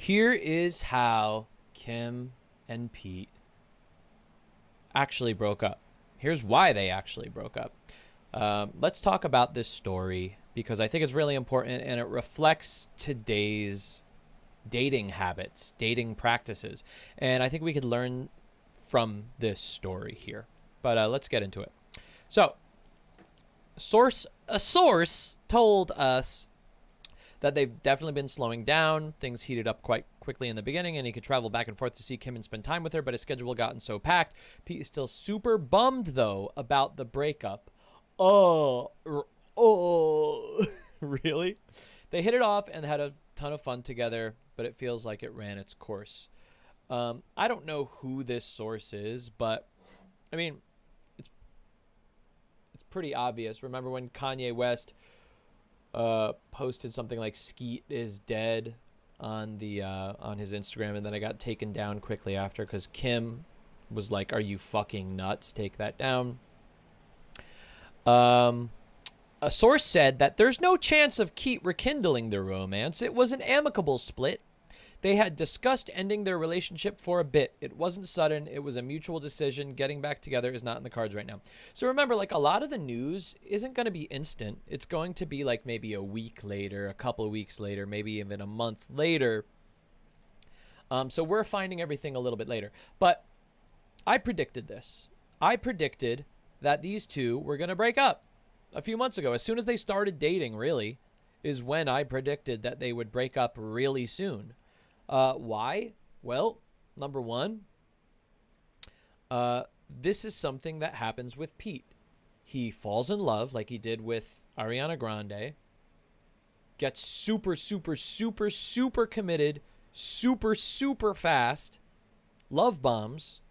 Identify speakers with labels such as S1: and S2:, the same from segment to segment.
S1: Here is how Kim and Pete actually broke up. Here's why they actually broke up. Let's talk about this story because I think it's really important and it reflects today's dating habits, dating practices. And I think we could learn from this story here. But let's get into it. So, a source told us that they've definitely been slowing down. Things heated up quite quickly in the beginning, and he could travel back and forth to see Kim and spend time with her, but his schedule had gotten so packed. Pete is still super bummed, though, about the breakup. Oh, really? They hit it off and had a ton of fun together, but it feels like it ran its course. I don't know who this source is, but, I mean, it's pretty obvious. Remember when Kanye West posted something like "Skeet is dead" on his Instagram, and then it got taken down quickly after because Kim was like, "Are you fucking nuts? Take that down." A source said that there's no chance of Keith rekindling their romance. It was an amicable split. They had discussed ending their relationship for a bit. It wasn't sudden. It was a mutual decision. Getting back together is not in the cards right now. So remember, like, a lot of the news isn't going to be instant. It's going to be like maybe a week later, a couple of weeks later, maybe even a month later. So we're finding everything a little bit later. But I predicted this. I predicted that these two were going to break up a few months ago. As soon as they started dating, really, is when I predicted that they would break up really soon. Why? Well, number one, this is something that happens with Pete. He falls in love like he did with Ariana Grande, gets super, super, super, super committed, super, super fast, love bombs,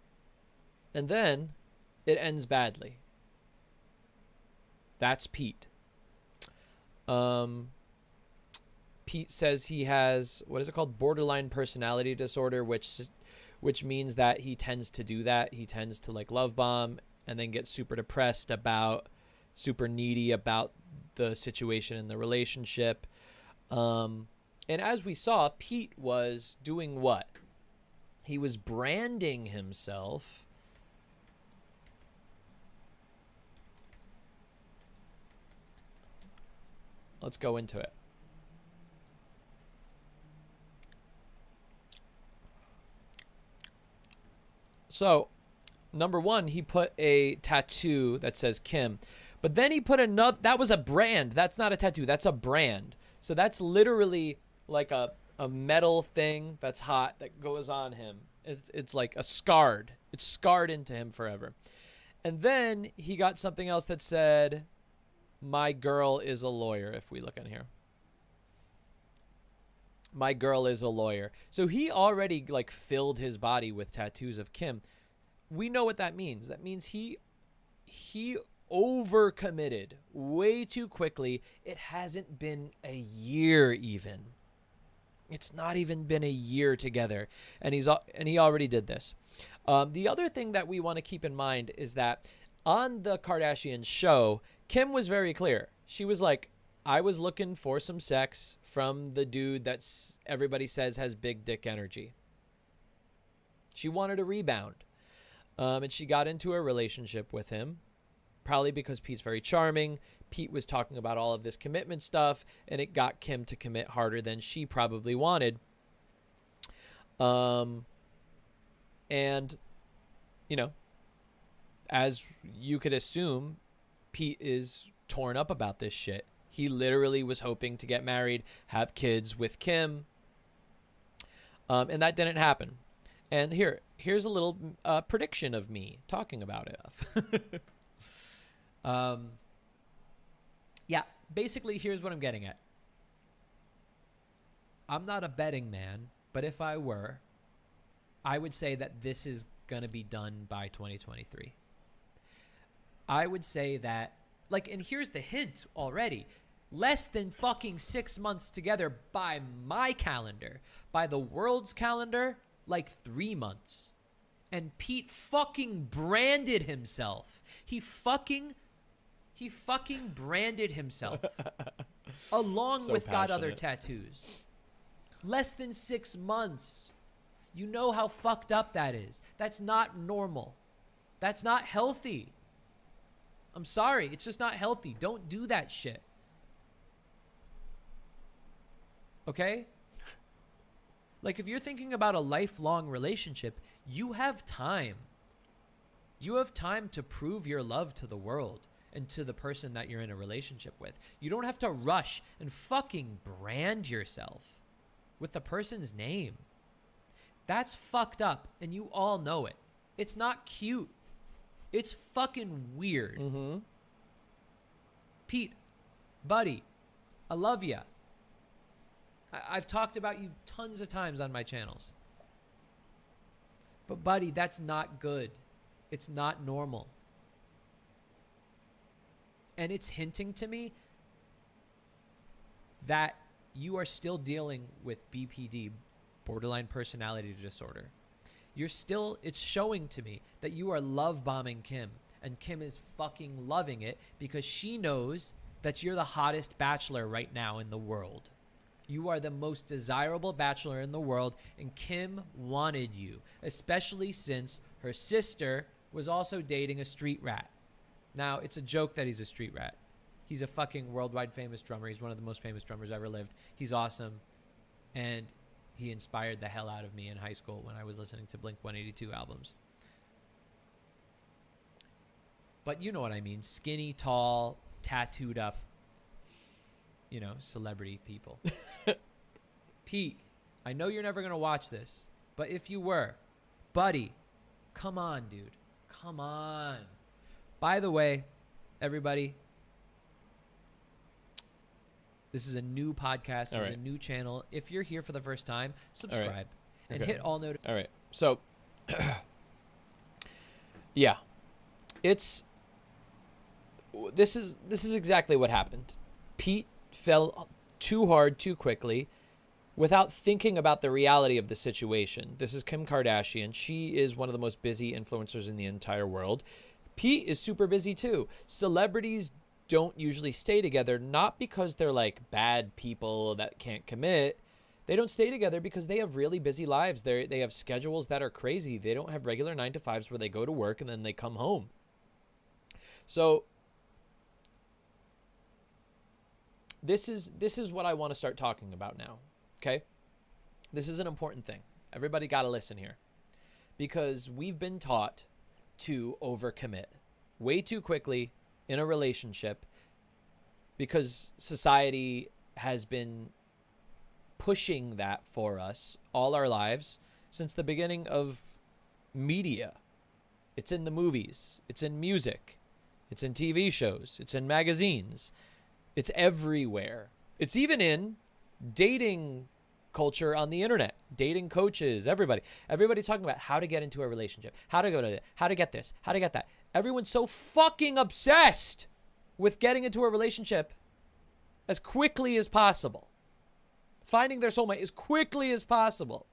S1: and then it ends badly. That's Pete. Pete says he has, what is it called? Borderline personality disorder, which means that he tends to do that. He tends to like love bomb and then get super depressed about, super needy about the situation in the relationship. And as we saw, Pete was doing what? He was branding himself. Let's go into it. So, number one, he put a tattoo that says Kim. But then he put another, that was a brand. That's not a tattoo. That's a brand. So that's literally like a metal thing that's hot that goes on him. It's like a scarred. It's scarred into him forever. And then he got something else that said, "My girl is a lawyer," if we look in here. My girl is a lawyer. So he already like filled his body with tattoos of Kim. We know what that means. That means he overcommitted way too quickly. It hasn't been a year even. It's not even been a year together, and he already did this. The other thing that we want to keep in mind is that on the Kardashian show, Kim was very clear. She was like, I was looking for some sex from the dude that everybody says has big dick energy. She wanted a rebound. And she got into a relationship with him, probably because Pete's very charming. Pete was talking about all of this commitment stuff, and it got Kim to commit harder than she probably wanted. And, you know, as you could assume, Pete is torn up about this shit. He literally was hoping to get married, have kids with Kim. And that didn't happen. And here's a little prediction of me talking about it. Yeah, basically, here's what I'm getting at. I'm not a betting man, but if I were, I would say that this is going to be done by 2023. I would say that, like, and here's the hint already. Less than fucking 6 months together by my calendar. By the world's calendar, like 3 months. And Pete fucking branded himself. He fucking branded himself. Along
S2: So
S1: with got other
S2: passionate.
S1: tattoos. Less than 6 months. You know how fucked up that is. That's not normal. That's not healthy. I'm sorry. It's just not healthy. Don't do that shit. Okay? Like, if you're thinking about a lifelong relationship, you have time. You have time to prove your love to the world and to the person that you're in a relationship with. You don't have to rush and fucking brand yourself with the person's name. That's fucked up, and you all know it. It's not cute. It's fucking weird.
S2: Mm-hmm.
S1: Pete, buddy, I love ya. I've talked about you tons of times on my channels. But buddy, that's not good. It's not normal. And it's hinting to me that you are still dealing with BPD, borderline personality disorder. It's showing to me that you are love bombing Kim, and Kim is fucking loving it because she knows that you're the hottest bachelor right now in the world. You are the most desirable bachelor in the world, and Kim wanted you, especially since her sister was also dating a street rat. Now, it's a joke that he's a street rat. He's a fucking worldwide famous drummer. He's one of the most famous drummers ever lived. He's awesome. And he inspired the hell out of me in high school when I was listening to Blink-182 albums. But you know what I mean. Skinny, tall, tattooed up, you know, celebrity people. Pete, I know you're never going to watch this, but if you were, buddy, come on, dude. Come on. By the way, everybody, this is a new podcast. This is a new channel. If you're here for the first time, subscribe and hit all notifications.
S2: All right. So, yeah, this is exactly what happened. Pete fell too hard too quickly without thinking about the reality of the situation. This is Kim Kardashian. She is one of the most busy influencers in the entire world. Pete is super busy too. Celebrities don't usually stay together, not because they're like bad people that can't commit. They don't stay together because they have really busy lives. They have schedules that are crazy. They don't have regular 9-to-5s where they go to work and then they come home. So this is what I want to start talking about now. Okay? This is an important thing. Everybody got to listen here. Because we've been taught to overcommit way too quickly in a relationship because society has been pushing that for us all our lives since the beginning of media. It's in the movies. It's in music. It's in TV shows. It's in magazines. It's everywhere. It's even in dating culture on the internet, dating coaches, everybody talking about how to get into a relationship, how to go to it, how to get this, how to get that. Everyone's so fucking obsessed with getting into a relationship as quickly as possible, finding their soulmate as quickly as possible.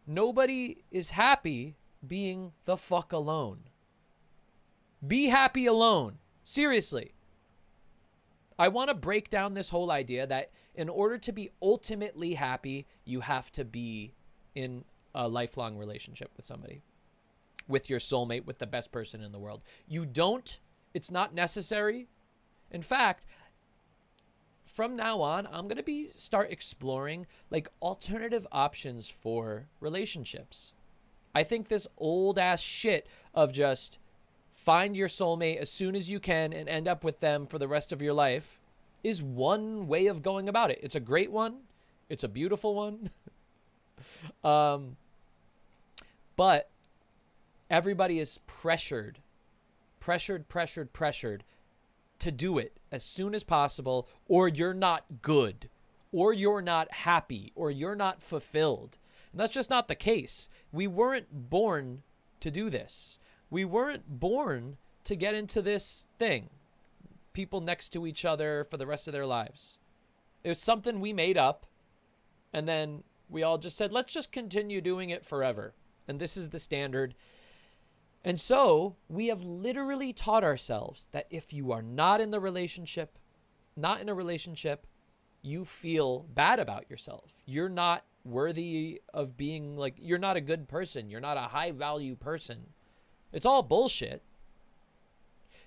S2: Nobody is happy being the fuck alone. Be happy alone. Seriously. I want to break down this whole idea that in order to be ultimately happy, you have to be in a lifelong relationship with somebody, with your soulmate, with the best person in the world. You don't. It's not necessary. In fact, from now on, I'm going to start exploring like alternative options for relationships. I think this old ass shit of just find your soulmate as soon as you can and end up with them for the rest of your life is one way of going about it. It's a great one. It's a beautiful one. But everybody is pressured to do it as soon as possible, or you're not good, or you're not happy, or you're not fulfilled. And that's just not the case. We weren't born to do this. We weren't born to get into this thing. People next to each other for the rest of their lives. It was something we made up, and then we all just said, let's just continue doing it forever. And this is the standard. And so we have literally taught ourselves that if you are not in a relationship,
S1: you feel bad about yourself. You're not worthy of being like, you're not a good person. You're not a high value person. It's all bullshit.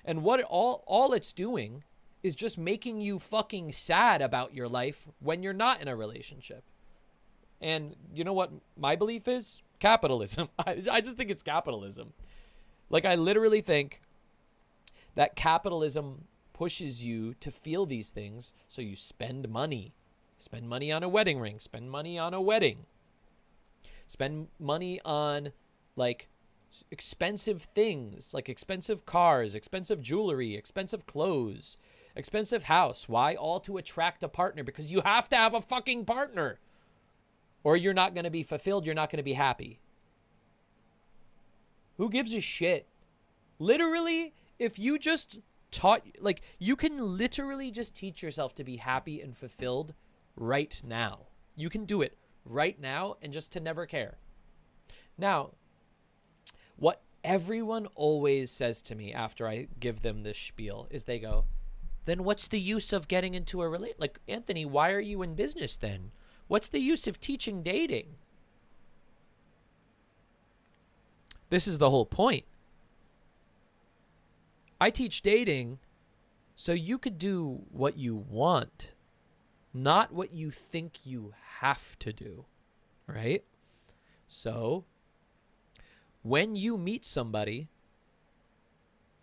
S1: And what all it's doing is just making you fucking sad about your life when you're not in a relationship. And you know what my belief is? Capitalism. I just think it's capitalism. Like, I literally think that capitalism pushes you to feel these things, so you spend money. Spend money on a wedding ring. Spend money on a wedding. Spend money on, like, expensive things, like expensive cars, expensive jewelry, expensive clothes, expensive house. Why? All to attract a partner, because you have to have a fucking partner, or you're not going to be fulfilled. You're not going to be happy. Who gives a shit? Literally, if you just taught, like, you can literally just teach yourself to be happy and fulfilled right now. You can do it right now, and just to never care. Now, what everyone always says to me after I give them this spiel is they go, then what's the use of getting into a relationship? Like, Anthony, why are you in business then? What's the use of teaching dating? This is the whole point. I teach dating so you could do what you want, not what you think you have to do, right? So when you meet somebody,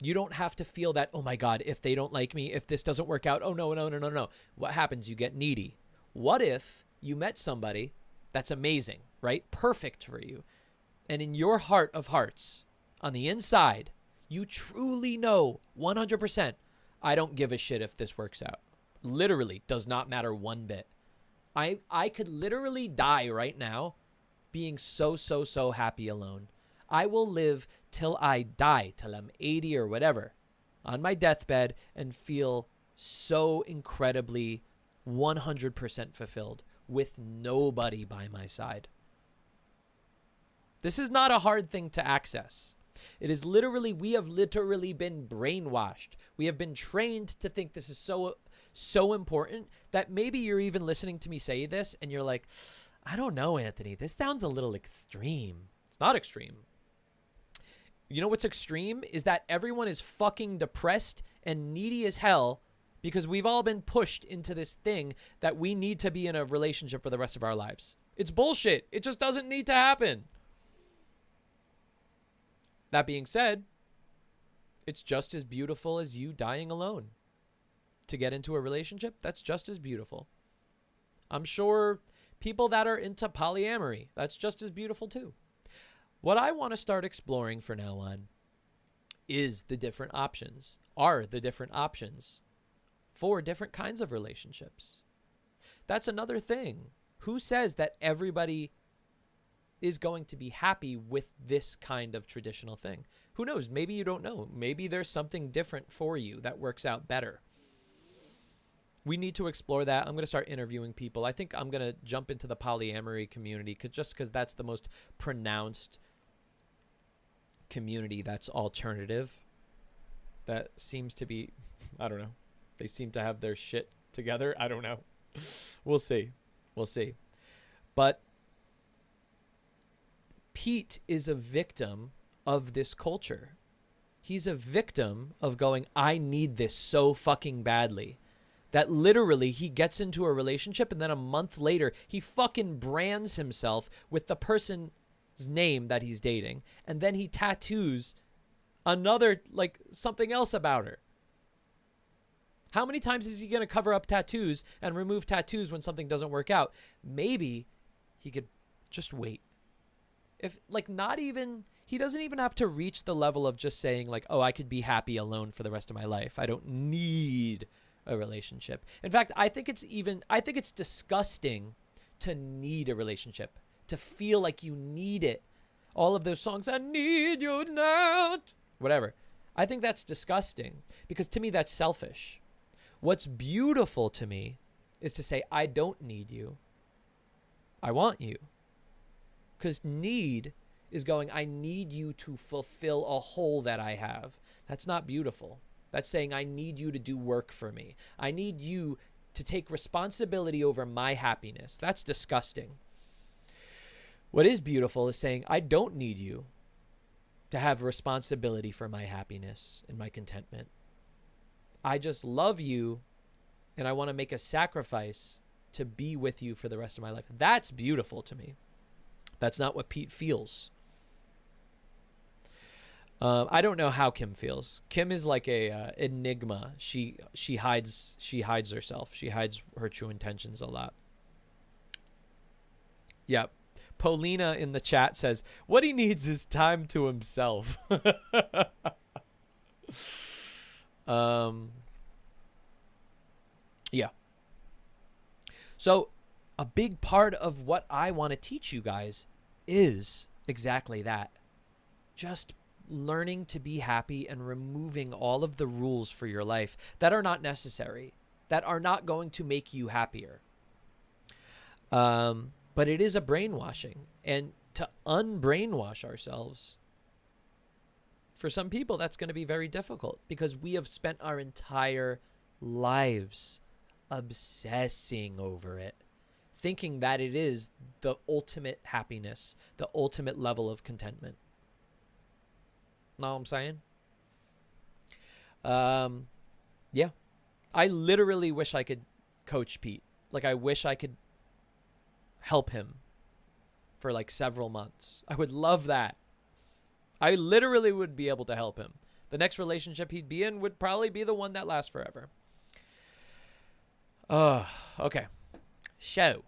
S1: you don't have to feel that, oh my God, if they don't like me, if this doesn't work out, oh no, no, no, no, no. What happens? You get needy. What if you met somebody that's amazing, right? Perfect for you. And in your heart of hearts, on the inside, you truly know 100%, I don't give a shit if this works out. Literally does not matter one bit. I could literally die right now being so happy alone. I will live till I die, till I'm 80 or whatever, on my deathbed, and feel so incredibly 100% fulfilled with nobody by my side. This is not a hard thing to access. It is literally, we have literally been brainwashed. We have been trained to think this is so important that maybe you're even listening to me say this and you're like, I don't know, Anthony, this sounds a little extreme. It's not extreme. You know what's extreme is that everyone is fucking depressed and needy as hell because we've all been pushed into this thing that we need to be in a relationship for the rest of our lives. It's bullshit. It just doesn't need to happen. That being said, it's just as beautiful as you dying alone. To get into a relationship, that's just as beautiful. I'm sure people that are into polyamory, that's just as beautiful too. What I want to start exploring from now on is the different options, for different kinds of relationships. That's another thing. Who says that everybody is going to be happy with this kind of traditional thing? Who knows? Maybe you don't know. Maybe there's something different for you that works out better. We need to explore that. I'm going to start interviewing people. I think I'm going to jump into the polyamory community just because that's the most pronounced community that's alternative. That seems to be, I don't know. They seem to have their shit together. I don't know. We'll see. We'll see. But Pete is a victim of this culture. He's a victim of going, I need this so fucking badly, that literally he gets into a relationship and then a month later he fucking brands himself with the person's name that he's dating, and then he tattoos another, like, something else about her. How many times is he going to cover up tattoos and remove tattoos when something doesn't work out? Maybe he could just wait. If, like, not even, he doesn't even have to reach the level of just saying, like, oh, I could be happy alone for the rest of my life. I don't need a relationship. In fact, I think it's disgusting to need a relationship, to feel like you need it. All of those songs, I need you now, whatever. I think that's disgusting because to me, that's selfish. What's beautiful to me is to say, I don't need you. I want you. Because need is going, I need you to fulfill a hole that I have. That's not beautiful. That's saying, I need you to do work for me. I need you to take responsibility over my happiness. That's disgusting. What is beautiful is saying, I don't need you to have responsibility for my happiness and my contentment. I just love you, and I want to make a sacrifice to be with you for the rest of my life. That's beautiful to me. That's not what Pete feels. I don't know how Kim feels. Kim is like a enigma. She hides herself. She hides her true intentions a lot. Yep. Paulina in the chat says, what he needs is time to himself. Yeah. So a big part of what I want to teach you guys is exactly that. Just learning to be happy and removing all of the rules for your life that are not necessary, that are not going to make you happier. But it is a brainwashing, and to unbrainwash ourselves, for some people, that's going to be very difficult because we have spent our entire lives obsessing over it, thinking that it is the ultimate happiness, the ultimate level of contentment. Know what I'm saying? Yeah. I literally wish I could coach Pete. Like, I wish I could help him for like several months. I would love that. I literally would be able to help him. The next relationship he'd be in would probably be the one that lasts forever. Okay. So,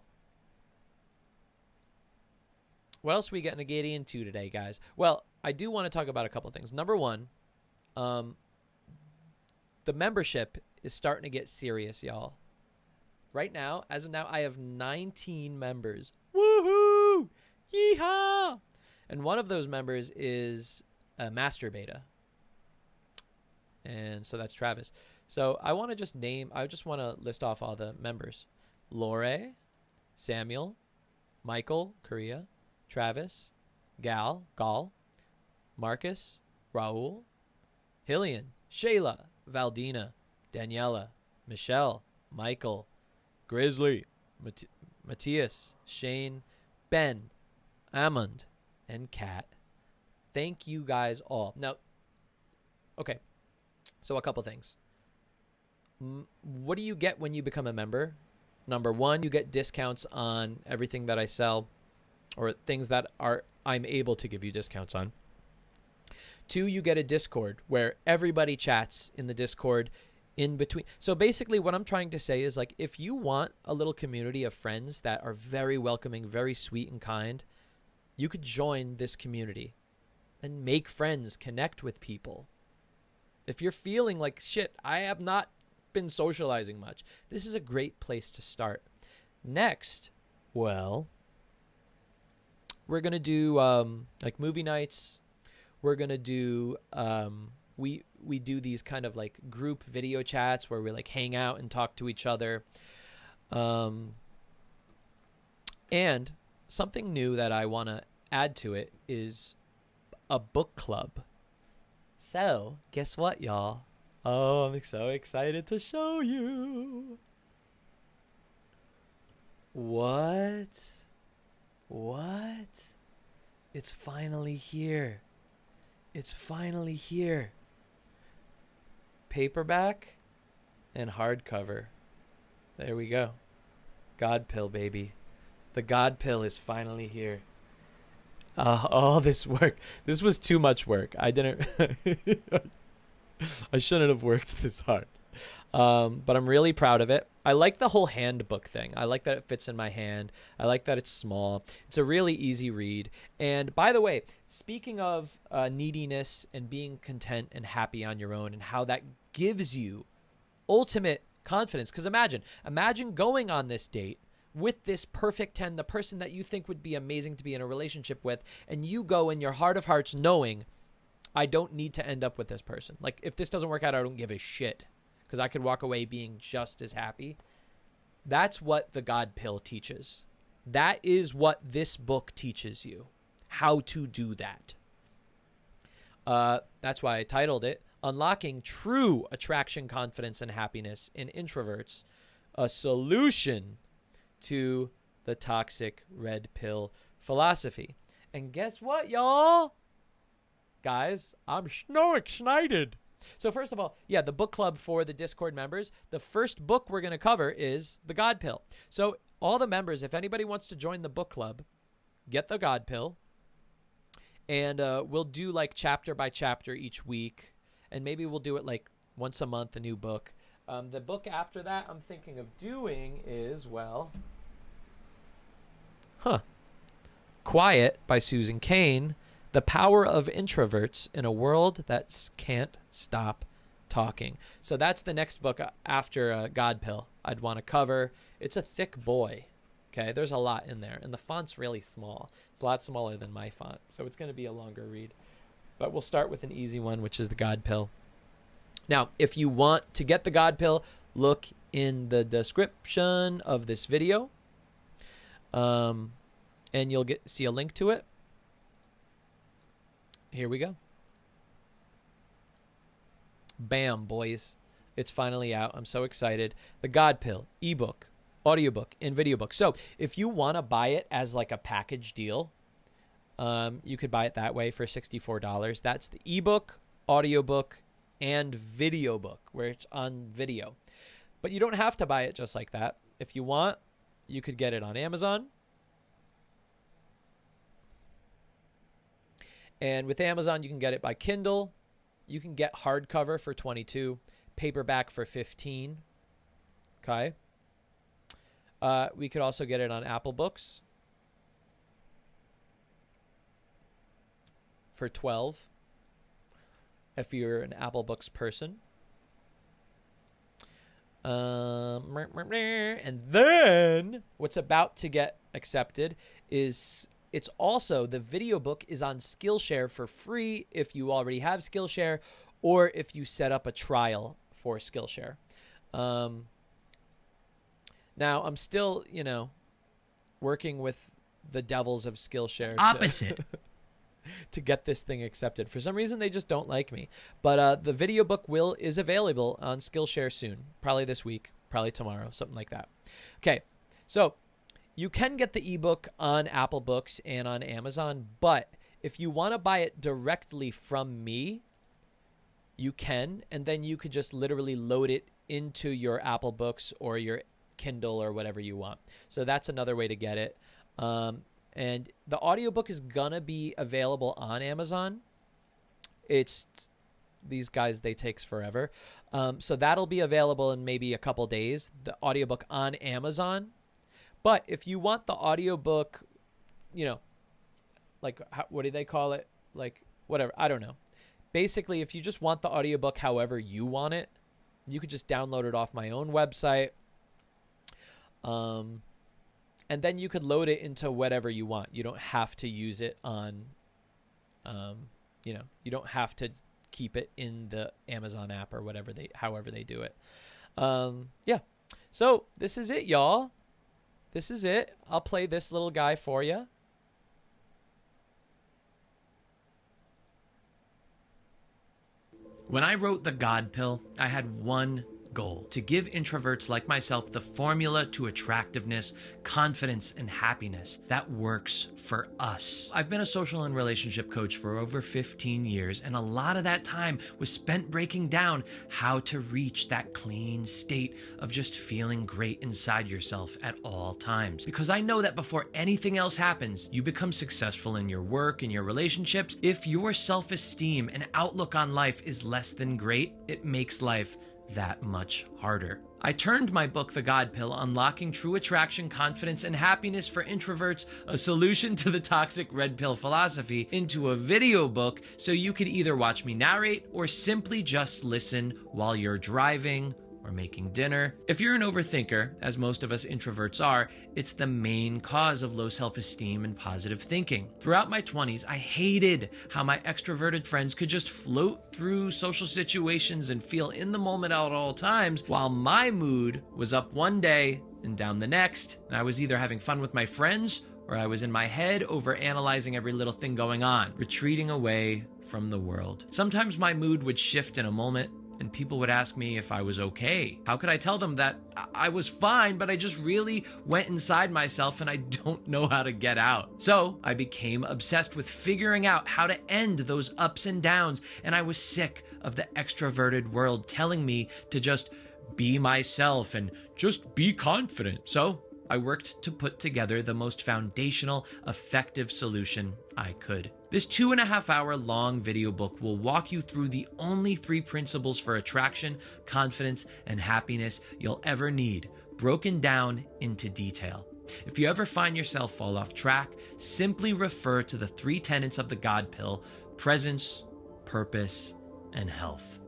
S1: what else are we getting to get into today, guys? Well, I do want to talk about a couple of things. Number one, the membership is starting to get serious, y'all. Right now, as of now, I have 19 members. Woohoo! Yeehaw! And one of those members is a master beta. And so that's Travis. So I want to just I just want to list off all the members. Lore, Samuel, Michael, Korea, Travis, Gal, Marcus, Raul, Hillian, Shayla, Valdina, Daniela, Michelle, Michael, Grizzly, Matthias, Shane, Ben, Amund, and Kat. Thank you guys all. Now, okay, so a couple things. What do you get when you become a member? Number one, you get discounts on everything that I sell, or things that I'm able to give you discounts on. Two, you get a Discord where everybody chats in the Discord in between. So basically what I'm trying to say is, like, if you want a little community of friends that are very welcoming, very sweet and kind, you could join this community and make friends, connect with people. If you're feeling like, shit, I have not been socializing much, this is a great place to start. Next, well, we're going to do like movie nights. We're going to do, we do these kind of like group video chats where we like hang out and talk to each other. And something new that I want to add to it is a book club. So guess what, y'all? Oh, I'm so excited to show you. What? It's finally here. It's finally here. Paperback and hardcover. There we go. Godpill, baby. The Godpill is finally here. All this work. This was too much work. I didn't... I shouldn't have worked this hard. But I'm really proud of it. I like the whole handbook thing. I like that it fits in my hand. I like that it's small. It's a really easy read. And by the way, speaking of neediness and being content and happy on your own and how that gives you ultimate confidence. Because imagine going on this date with this perfect 10, the person that you think would be amazing to be in a relationship with, and you go in your heart of hearts knowing, I don't need to end up with this person. Like, if this doesn't work out, I don't give a shit, because I could walk away being just as happy. That's what the God Pill teaches. That is what this book teaches you, how to do that. That's why I titled it Unlocking True Attraction, Confidence, and Happiness in Introverts a solution to the toxic red pill philosophy. And guess what, y'all? Guys, I'm so excited. So first of all, yeah, the book club for the Discord members, the first book we're going to cover is The God Pill. So all the members, if anybody wants to join the book club, get The God Pill. And we'll do like chapter by chapter each week. And maybe we'll do it like once a month, a new book. The book after that I'm thinking of doing is, well, Quiet by Susan Cain. The Power of Introverts in a World That Can't Stop Talking. So that's the next book after God Pill I'd want to cover. It's a thick boy. Okay, there's a lot in there. And the font's really small. It's a lot smaller than my font. So it's going to be a longer read. But we'll start with an easy one, which is the God Pill. Now, if you want to get the God Pill, look in the description of this video. And you'll see a link to it. Here we go. Bam, boys. It's finally out. I'm so excited. The God Pill, ebook, audiobook, and video book. So if you want to buy it as like a package deal, you could buy it that way for $64. That's the ebook, audiobook, and video book, where it's on video. But you don't have to buy it just like that. If you want, you could get it on Amazon. And with Amazon, you can get it by Kindle. You can get hardcover for $22, paperback for $15. Okay. We could also get it on Apple Books for $12 if you're an Apple Books person. And then what's about to get accepted is it's also, the video book is on Skillshare for free if you already have Skillshare or if you set up a trial for Skillshare. Now, I'm still, working with the devils of Skillshare.
S3: Opposite.
S1: To get this thing accepted. For some reason, they just don't like me. But the video book is available on Skillshare soon. Probably this week, probably tomorrow, something like that. Okay, so you can get the ebook on Apple Books and on Amazon, but if you want to buy it directly from me, you can, and then you could just literally load it into your Apple Books or your Kindle or whatever you want. So that's another way to get it. And the audiobook is gonna be available on Amazon. It's these guys, they takes forever. So that'll be available in maybe a couple days, the audiobook on Amazon. But if you want the audiobook, like, what do they call it? Like, whatever, I don't know. Basically, if you just want the audiobook however you want it, you could just download it off my own website. And then you could load it into whatever you want. You don't have to use it on, you don't have to keep it in the Amazon app or however they do it. Yeah. So this is it, y'all. This is it. I'll play this little guy for you.
S3: When I wrote The God Pill, I had one goal: to give introverts like myself the formula to attractiveness, confidence, and happiness that works for us. I've been a social and relationship coach for over 15 years, and a lot of that time was spent breaking down how to reach that clean state of just feeling great inside yourself at all times. Because I know that before anything else happens, you become successful in your work, in your relationships. If your self-esteem and outlook on life is less than great, it makes life that much harder. I turned my book, The God Pill, Unlocking True Attraction, Confidence, and Happiness for Introverts, a solution to the toxic red pill philosophy, into a video book so you could either watch me narrate or simply just listen while you're driving or making dinner. If you're an overthinker, as most of us introverts are, it's the main cause of low self-esteem and positive thinking. Throughout my 20s, I hated how my extroverted friends could just float through social situations and feel in the moment at all times, while my mood was up one day and down the next, and I was either having fun with my friends or I was in my head over analyzing every little thing going on, retreating away from the world. Sometimes my mood would shift in a moment, and people would ask me if I was okay. How could I tell them that I was fine, but I just really went inside myself and I don't know how to get out? So I became obsessed with figuring out how to end those ups and downs, and I was sick of the extroverted world telling me to just be myself and just be confident. So I worked to put together the most foundational, effective solution I could. This 2.5-hour long video book will walk you through the only 3 principles for attraction, confidence, and happiness you'll ever need, broken down into detail. If you ever find yourself fall off track, simply refer to the 3 tenets of the God Pill: presence, purpose, and health.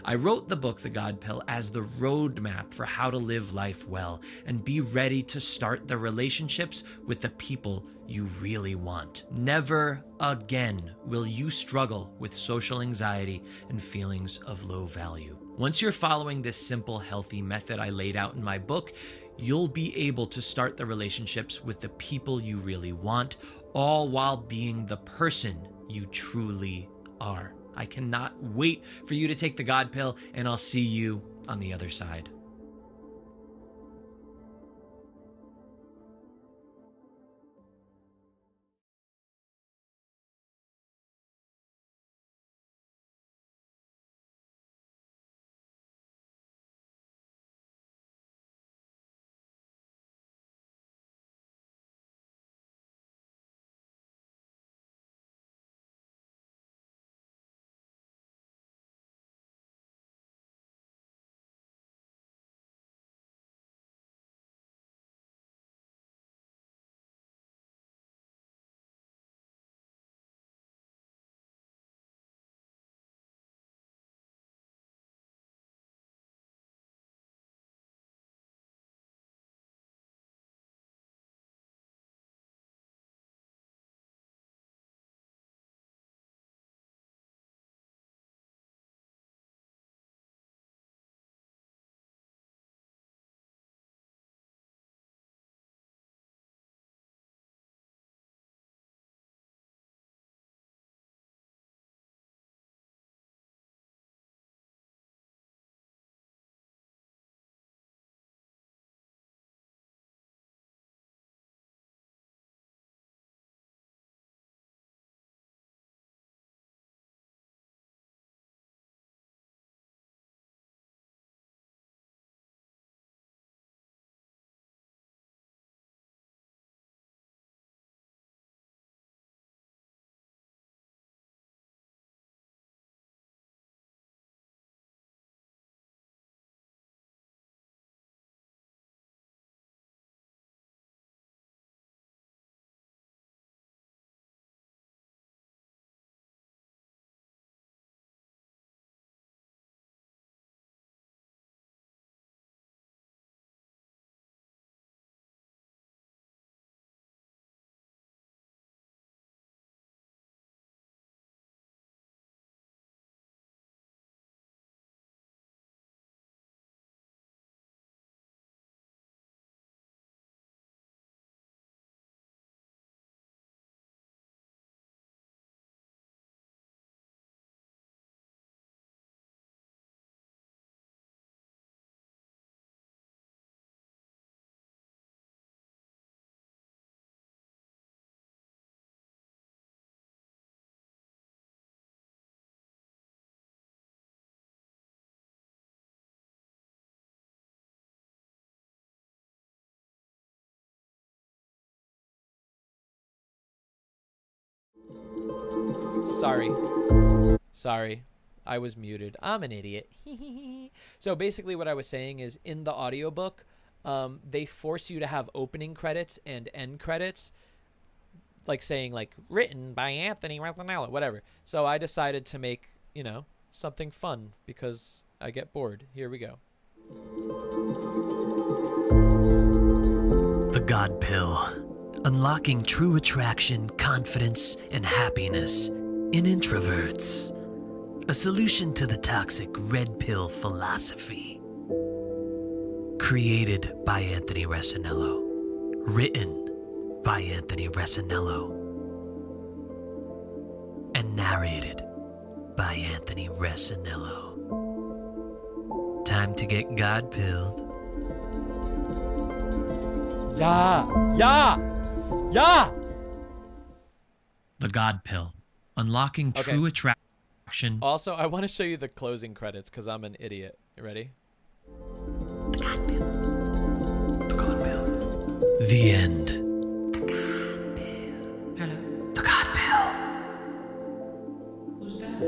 S3: I wrote the book, The God Pill, as the roadmap for how to live life well and be ready to start the relationships with the people you really want. Never again will you struggle with social anxiety and feelings of low value. Once you're following this simple, healthy method I laid out in my book, you'll be able to start the relationships with the people you really want, all while being the person you truly are. I cannot wait for you to take the God Pill, and I'll see you on the other side.
S2: Sorry. I was muted. I'm an idiot. So basically what I was saying is, in the audiobook, they force you to have opening credits and end credits, like saying like written by Anthony Recenello, whatever. So I decided to make, something fun because I get bored. Here we go.
S4: The God Pill. Unlocking true attraction, confidence, and happiness in introverts. A solution to the toxic red pill philosophy. Created by Anthony Recenello. Written by Anthony Recenello. And narrated by Anthony Recenello. time to get God-pilled.
S1: Yeah.
S3: The God pill. Unlocking true attraction.
S1: Also, I want to show you the closing credits because I'm an idiot. You ready?
S4: The God-pill. The God-pill. The end.
S3: Hello.
S4: The God-pill.
S3: Who's that?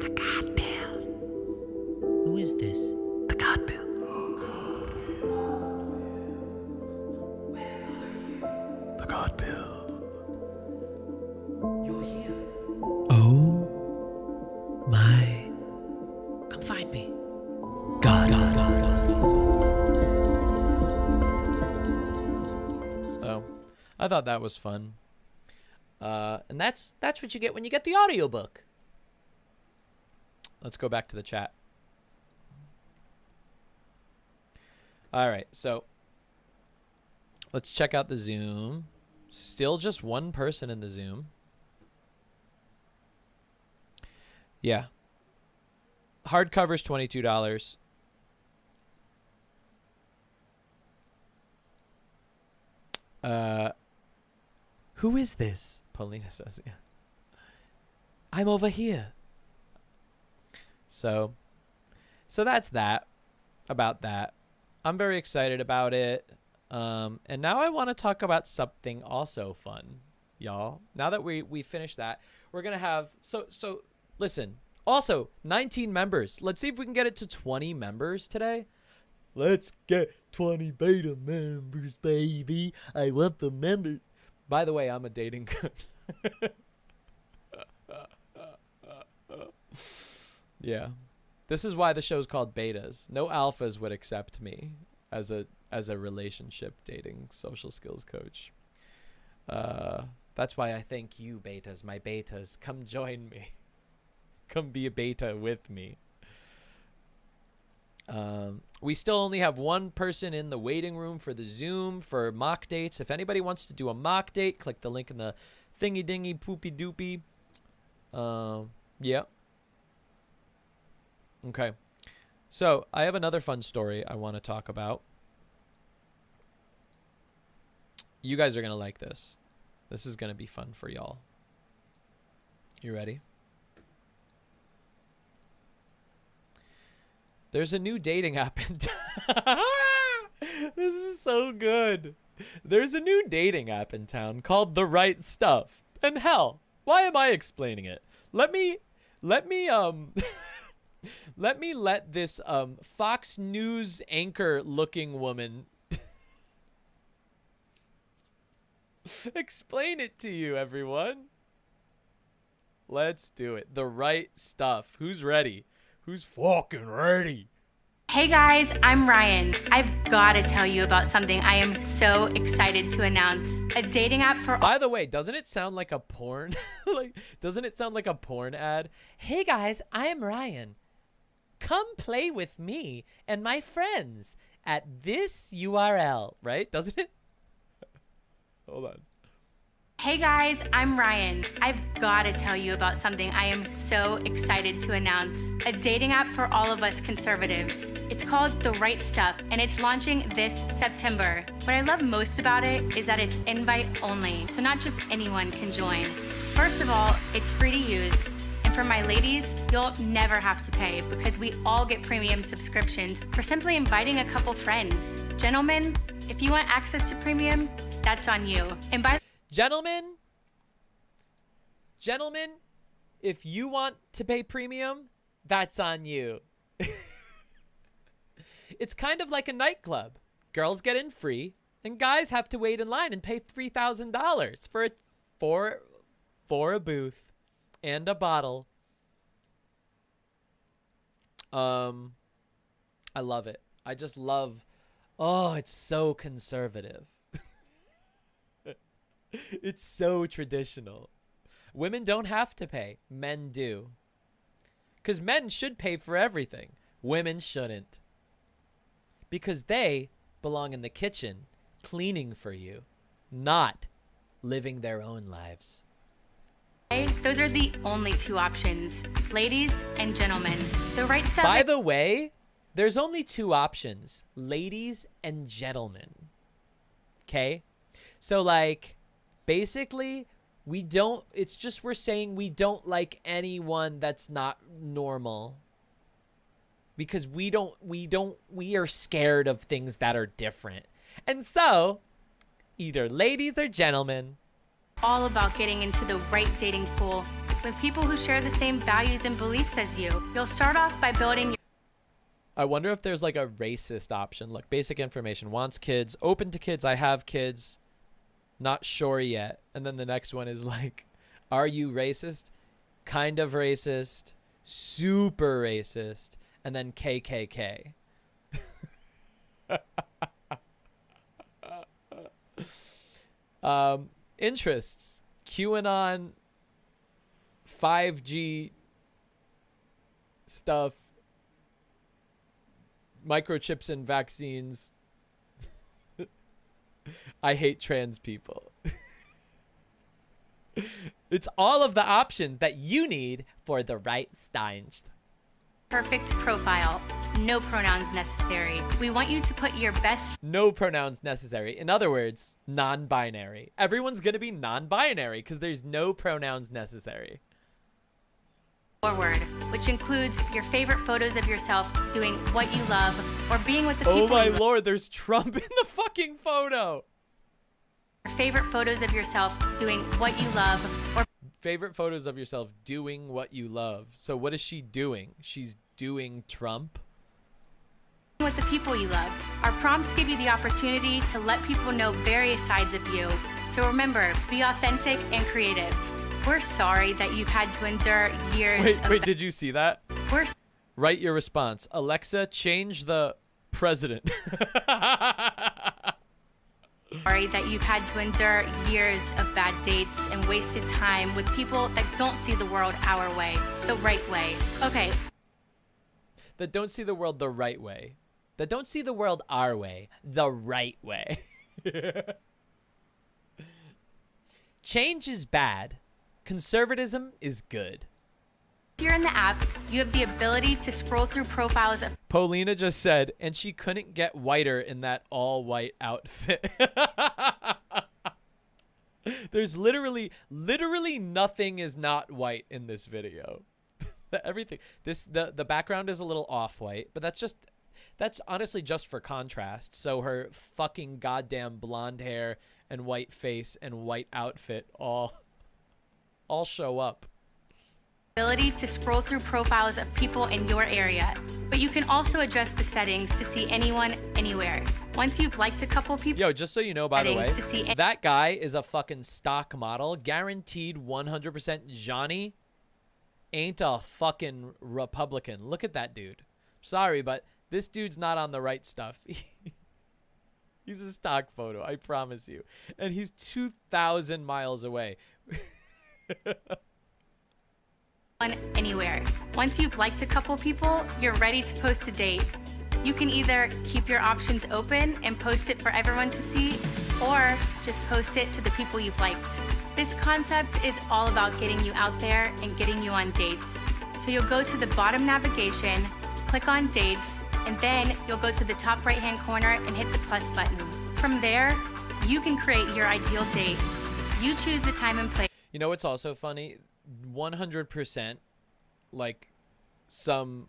S4: The God-pill.
S3: Who is this?
S4: The God-pill. The God-pill.
S3: You're here.
S4: Oh my.
S3: Come find me.
S4: God.
S1: So, I thought that was fun. And that's what you get when you get the audiobook. Let's go back to the chat. All right, so let's check out the Zoom. Still just one person in the Zoom. Yeah. Hardcover's $22. Who is this? Paulina says, yeah. I'm over here. So that's that. About that. I'm very excited about it. And now I want to talk about something also fun, y'all. Now that we finished that, we're going to have... So listen. Also, 19 members. Let's see if we can get it to 20 members today. Let's get 20 beta members, baby. I want the members. By the way, I'm a dating coach. Yeah. This is why the show's called Betas. No alphas would accept me as a relationship dating social skills coach. That's why I thank you, betas, my betas. Come join me. Come be a beta with me. We still only have one person in the waiting room for the Zoom for mock dates. If anybody wants to do a mock date, click the link in the thingy dingy poopy doopy. Yeah. Okay. So I have another fun story I want to talk about. You guys are going to like this. This is going to be fun for y'all. You ready? There's a new dating app in town. This is so good. There's a new dating app in town called The Right Stuff. And hell, why am I explaining it? Let me let this Fox News anchor looking woman explain it to you, everyone. Let's do it. The Right Stuff. Who's ready? Who's fucking ready?
S5: Hey guys, I'm Ryan. I've got to tell you about something I am so excited to announce. A dating app for...
S1: By the way, doesn't it sound like a porn? Doesn't it sound like a porn ad? Hey guys, I am Ryan. Come play with me and my friends at this URL, right? Doesn't it? Hold on.
S5: Hey guys, I'm Ryan. I've got to tell you about something I am so excited to announce. A dating app for all of us conservatives. It's called The Right Stuff, and it's launching this September. What I love most about it is that it's invite only, so not just anyone can join. First of all, it's free to use. And for my ladies, you'll never have to pay because we all get premium subscriptions for simply inviting a couple friends. Gentlemen, if you want access to premium, that's on you. And by
S1: Gentlemen, if you want to pay premium, that's on you. It's kind of like a nightclub. Girls get in free, and guys have to wait in line and pay $3,000 for a booth and a bottle. I love it. I just love. Oh, it's so conservative. It's so traditional. Women don't have to pay. Men do. Because men should pay for everything. Women shouldn't. Because they belong in the kitchen, cleaning for you, not living their own lives.
S5: those are the only two options. Ladies and gentlemen, The Right Stuff...
S1: By the way, There's only two options, ladies and gentlemen. Okay? So like basically it's just we're saying we don't like anyone that's not normal. Because we are scared of things that are different. And so, either ladies or gentlemen.
S5: All about getting into the right dating pool with people who share the same values and beliefs as you. You'll start off by building your
S1: I wonder if there's like a racist option. Look, basic information, wants kids, open to kids, I have kids, not sure yet. And then the next one is like, are you racist? Kind of racist, super racist, and then KKK. Interests, QAnon, 5G stuff, microchips and vaccines. I hate trans people. It's all of the options that you need for the right Steins.
S5: perfect profile. No pronouns necessary. We want you to put your best
S1: No pronouns necessary. In other words, non-binary. Everyone's going to be non-binary because there's no pronouns necessary.
S5: forward, which includes your favorite photos of yourself doing what you love or being with the people
S1: Oh my
S5: you love.
S1: lord, there's Trump in the fucking photo.
S5: Your favorite photos of yourself doing what you love or
S1: Favorite photos of yourself doing what you love. So what is she doing? She's doing Trump?
S5: with the people you love. Our prompts give you the opportunity to let people know various sides of you. So remember, be authentic and creative. We're sorry that you've had to endure years
S1: Wait, did you see that?
S5: We're
S1: Write your response. Alexa, change the president.
S5: sorry that you've had to endure years of bad dates and wasted time with people that don't see the world our way, the right way. Okay,
S1: That don't see the world the right way. That don't see the world our way, the right way. Change is bad. Conservatism is good.
S5: here in the app, you have the ability to scroll through profiles of
S1: Paulina just said, and she couldn't get whiter in that all-white outfit. There's literally nothing is not white in this video. Everything. The background is a little off-white, but that's honestly just for contrast. So her fucking goddamn blonde hair and white face and white outfit all show up.
S5: ability to scroll through profiles of people in your area, but you can also adjust the settings to see anyone, anywhere. Once you've liked a couple people,
S1: Yo, just so you know, by the way,
S5: settings to see
S1: that guy is a fucking stock model. Guaranteed 100% Johnny ain't a fucking Republican. Look at that dude. Sorry, but this dude's not on the right stuff. He's a stock photo, I promise you. And he's 2,000 miles away.
S5: anywhere. Once you've liked a couple people, you're ready to post a date. You can either keep your options open and post it for everyone to see, or just post it to the people you've liked. This concept is all about getting you out there and getting you on dates. So you'll go to the bottom navigation, click on dates, and then you'll go to the top right-hand corner and hit the plus button. From there, you can create your ideal date. You choose the time and place.
S1: You know what's also funny? 100% like some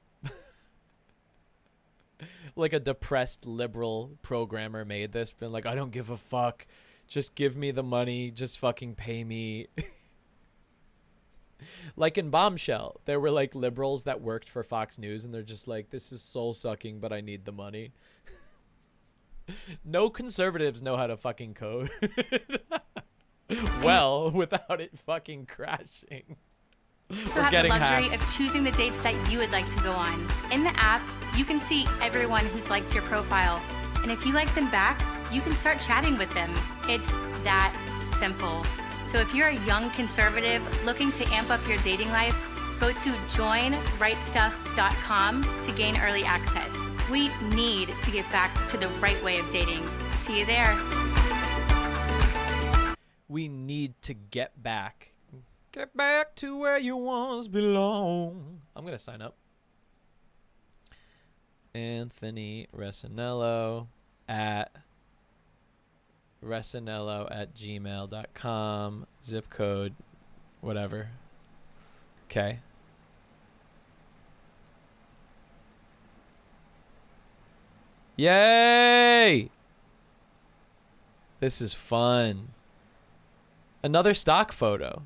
S1: like a depressed liberal programmer made this, been like, I don't give a fuck, just give me the money, just fucking pay me. Like in Bombshell, there were like liberals that worked for Fox News and they're just like, this is soul sucking, but I need the money. No conservatives know how to fucking code. Well, without it fucking crashing.
S5: Also have the luxury of choosing the dates that you would like to go on. In the app, you can see everyone who's liked your profile. And if you like them back, you can start chatting with them. It's that simple. So if you're a young conservative looking to amp up your dating life, go to joinrightstuff.com to gain early access. We need to get back to the right way of dating. See you there.
S1: We need to get back. Get back to where you once belong. I'm going to sign up.
S2: Anthony Recenello at recenello@gmail.com. Zip code, whatever. Okay. Yay! This is fun. Another stock photo.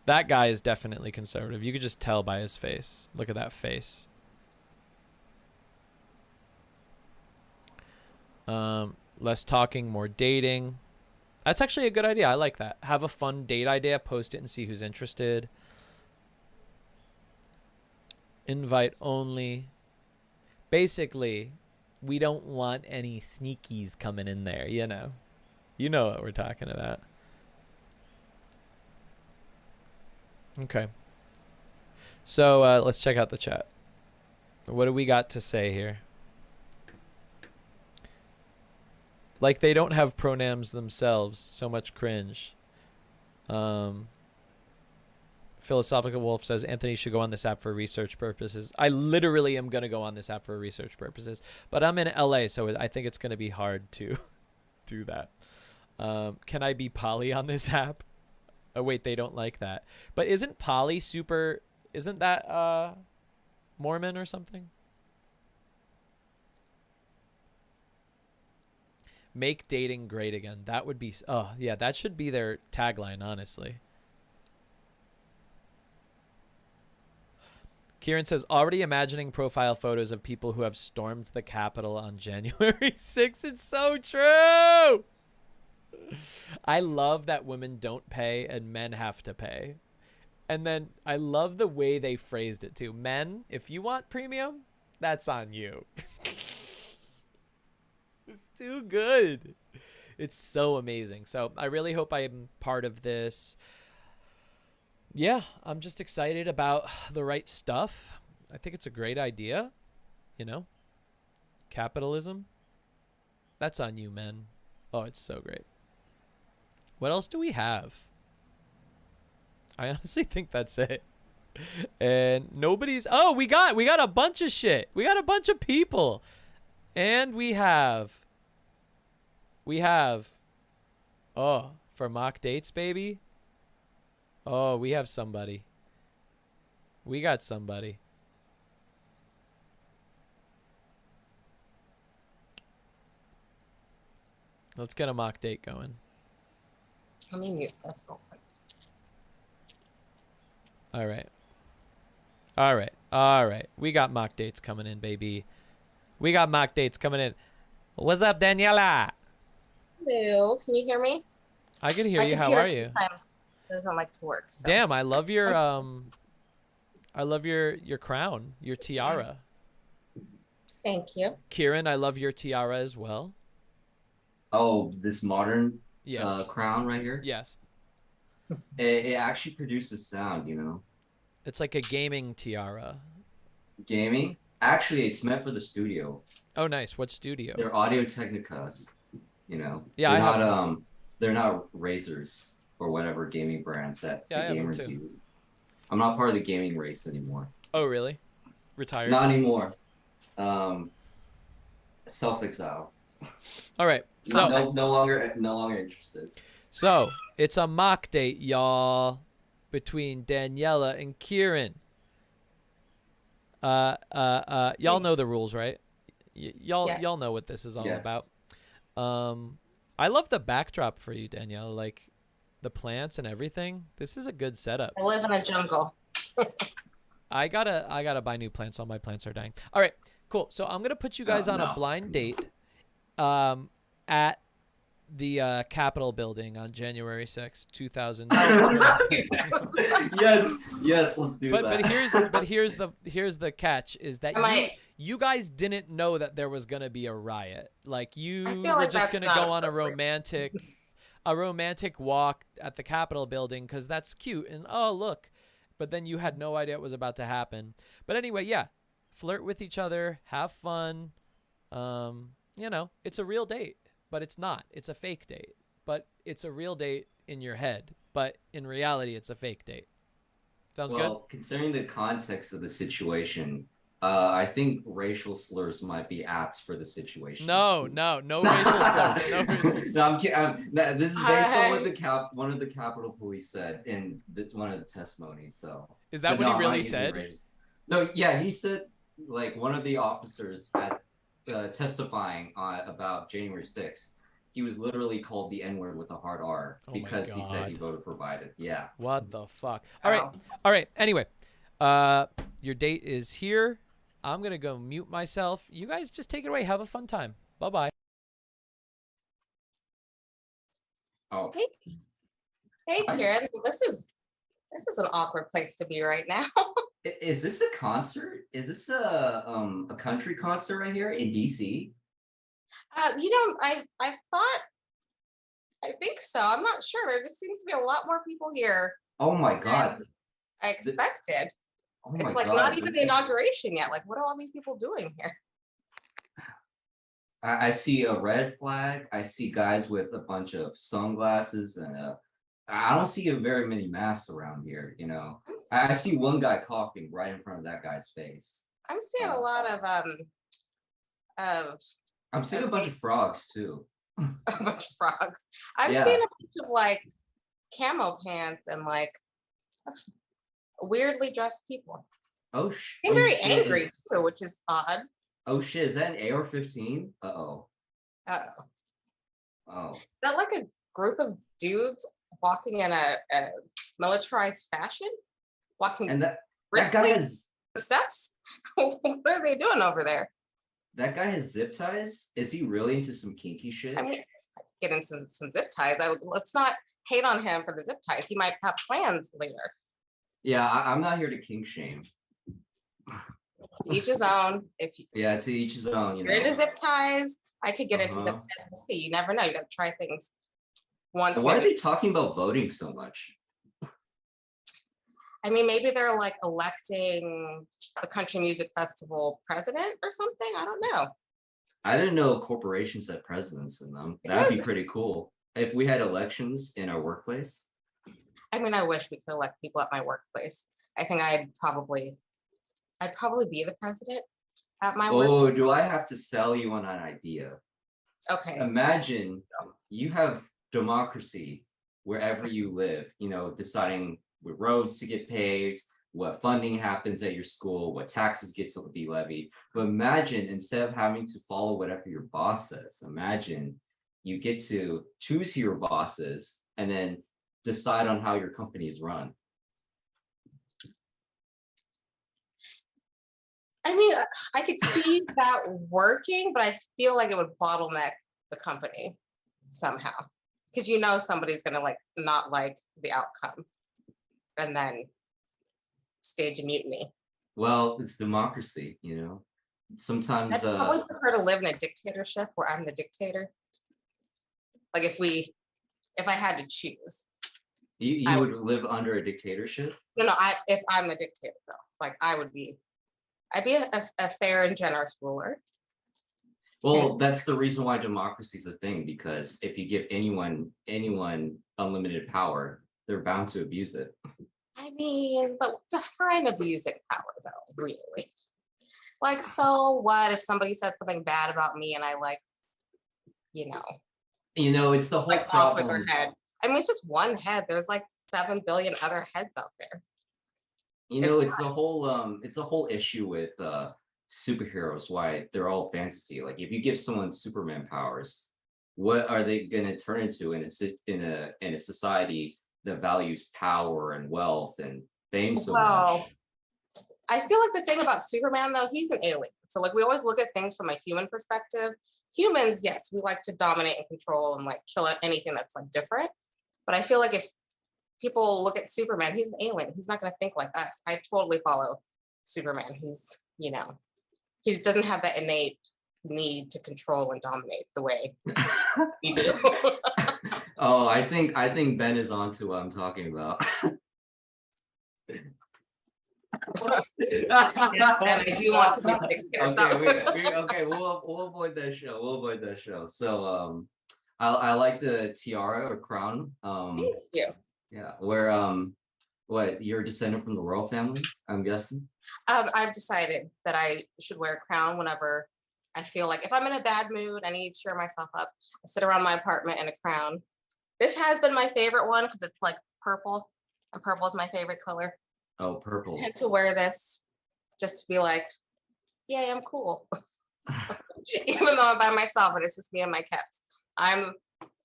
S2: That guy is definitely conservative. You could just tell by his face. Look at that face. Less talking, more dating. That's actually a good idea. I like that. Have a fun date idea, post it and see who's interested. Invite only. Basically, we don't want any sneakies coming in there, you know. You know what we're talking about. Okay. So let's check out the chat. What do we got to say here? Like they don't have pronouns themselves. So much cringe. Philosophical Wolf says Anthony should go on this app for research purposes. I literally am going to go on this app for research purposes. But I'm in LA, so I think it's going to be hard to do that. Can I be poly on this app? Oh, wait, they don't like that. But isn't poly super... Isn't that Mormon or something? Make dating great again. That would be... Oh, yeah, that should be their tagline, honestly. Kieran says, already imagining profile photos of people who have stormed the Capitol on January 6th. It's so true! I love that women don't pay and men have to pay. And then I love the way they phrased it, too. Men, if you want premium, that's on you. It's too good. It's so amazing. So I really hope I am part of this. Yeah, I'm just excited about the right stuff. I think it's a great idea. You know, capitalism. That's on you, men. Oh, it's so great. What else do we have? I honestly think that's it. And nobody's... Oh, we got a bunch of shit. We got a bunch of people. And we have... Oh, for mock dates, baby. Oh, we have somebody. We got somebody. Let's get a mock date going.
S6: Let me mute this real quick.
S2: All right. All right. All right. We got mock dates coming in, baby. We got mock dates coming in. What's up, Daniela?
S6: Hello. Can you hear me?
S2: I can hear
S6: My
S2: you. How
S6: computer
S2: are you?
S6: sometimes doesn't like to work. So.
S2: Damn, I love your crown, your tiara.
S6: Thank you.
S2: Kieran, I love your tiara as well.
S7: Oh, this modern
S2: Yeah.
S7: crown right here?
S2: Yes.
S7: It actually produces sound, you know.
S2: It's like a gaming tiara.
S7: Gaming? Actually, it's meant for the studio.
S2: Oh, nice. What studio?
S7: They're Audio Technicas, you know.
S2: Yeah,
S7: they're
S2: I
S7: not
S2: have
S7: they're not Razors or whatever gaming brands that
S2: Yeah, I
S7: the
S2: have them
S7: gamers
S2: too.
S7: use. I'm not part of the gaming race anymore.
S2: Oh, really? Retired?
S7: Not anymore. Self-exile.
S2: All right. So
S7: No longer interested.
S2: So, it's a mock date, y'all, between Daniela and Kieran. Y'all know the rules, right? Y'all know what this is all
S7: Yes.
S2: about. I love the backdrop for you, Daniela, like the plants and everything. This is a good setup.
S6: I live in a jungle.
S2: I gotta buy new plants. All my plants are dying. All right, cool. So I'm gonna put you guys on a blind date, at the Capitol building on January 6th, 2020.
S7: yes, let's do that.
S2: But here's the catch is that you guys didn't know that there was gonna be a riot. Like you were just gonna go on a romantic walk at the Capitol building because that's cute and oh look, but then you had no idea what was about to happen. But anyway, yeah, flirt with each other, have fun. You know, it's a real date, but it's not. It's a fake date, but it's a real date in your head, but in reality, it's a fake date. Sounds good?
S7: Well, considering the context of the situation, I think racial slurs might be apt for the situation.
S2: No racial slurs. No racial slurs.
S7: No, I'm kidding. This is based on what
S6: Hi.
S7: one of the Capitol Police said in one of the testimonies. So,
S2: Is that
S7: but
S2: what
S7: no,
S2: he
S7: I'm not
S2: really
S7: using
S2: said?
S7: racial. No, yeah, he said like one of the officers at testifying about January 6th. He was literally called the N-word with a hard R
S2: Oh my
S7: because he said he
S2: God.
S7: voted for Biden. Yeah.
S2: What the fuck?
S6: Wow.
S2: All right. Anyway, your date is here. I'm gonna go mute myself. You guys just take it away. Have a fun time. Bye bye.
S7: Oh,
S6: Hey, Kieran. This is an awkward place to be right now.
S7: is this a concert? Is this a country concert right here in DC?
S6: I think so. I'm not sure. There just seems to be a lot more people here
S7: Oh my
S6: than
S7: God.
S6: I expected.
S7: Oh my
S6: It's like
S7: God.
S6: not even the inauguration yet. Like, what are all these people doing here?
S7: I see a red flag. I see guys with a bunch of sunglasses and I don't see very many masks around here, you know. I see one guy coughing right in front of that guy's face.
S6: I'm seeing a lot of
S7: I'm seeing a bunch of frogs too.
S6: a bunch of frogs. I'm
S7: Yeah.
S6: seeing a bunch of like camo pants and like weirdly dressed people.
S7: Oh,
S6: They're very
S7: shit,
S6: angry too, which is odd.
S7: oh shit, is that an AR-15? Uh-oh.
S6: Uh-oh.
S7: Oh.
S6: Is that like a group of dudes walking in a militarized fashion? Walking
S7: And that
S6: briskly
S7: guy has
S6: the steps? What are they doing over there?
S7: that guy has zip ties? Is he really into some kinky shit?
S6: I mean, get into some zip ties. Let's not hate on him for the zip ties. He might have plans later.
S7: Yeah, I'm not here to kink shame.
S6: To each his own. If
S7: Yeah, to each his own, you
S6: you're
S7: know.
S6: into zip ties, I could get into zip
S7: Uh-huh.
S6: ties. We'll see. You never know. You got to try things once.
S7: Why are
S6: maybe.
S7: they talking about voting so much?
S6: I mean, maybe they're like electing the country music festival president or something. I don't know.
S7: I didn't know corporations had presidents in them. That'd be pretty cool. If we had elections in our workplace.
S6: I mean, I wish we could elect people at my workplace. I think I'd probably be the president at my
S7: Oh,
S6: workplace.
S7: do I have to sell you on an idea?
S6: Okay.
S7: Imagine you have democracy wherever you live, you know, deciding what roads to get paved, what funding happens at your school, what taxes get to be levied. But imagine instead of having to follow whatever your boss says, imagine you get to choose who your boss is and then decide on how your company is run.
S6: I mean, I could see that working, but I feel like it would bottleneck the company somehow. Because you know somebody's gonna like not like the outcome and then stage a mutiny.
S7: Well, it's democracy, you know. Sometimes
S6: I'd probably prefer to live in a dictatorship where I'm the dictator. Like if I had to choose.
S7: you would live under a dictatorship?
S6: No, if I'm the dictator though, like I'd be a fair and generous ruler.
S7: Well, that's the reason why democracy is a thing, because if you give anyone unlimited power, they're bound to abuse it.
S6: I mean, but define abusing power though, really. Like, so what if somebody said something bad about me and I like,
S7: You know, it's the whole
S6: like off with
S7: problem.
S6: their head. I mean, it's just one head. There's like 7 billion other heads out there.
S7: You know, it's the whole issue with superheroes, why they're all fantasy. Like if you give someone Superman powers, what are they gonna turn into in a society that values power and wealth and fame so much?
S6: I feel like the thing about Superman though, he's an alien. So like we always look at things from a human perspective. Humans, yes, we like to dominate and control and like kill anything that's like different. But I feel like if people look at Superman, he's an alien. He's not going to think like us. I totally follow Superman. He's, he just doesn't have that innate need to control and dominate the way we do.
S7: Oh, I think Ben is onto what I'm talking about.
S6: And I do want to be a dictator.
S7: Okay, we'll avoid that show. We'll avoid that show. So I like the tiara or crown.
S6: Thank you.
S7: Yeah, where what, you're a descendant from the royal family, I'm guessing?
S6: I've decided that I should wear a crown whenever I feel like if I'm in a bad mood, I need to cheer myself up. I sit around my apartment in a crown. This has been my favorite one because it's like purple, and purple is my favorite color.
S7: Oh,
S6: I
S7: purple.
S6: tend to wear this just to be like, yay, I'm cool. Even though I'm by myself and it's just me and my cats.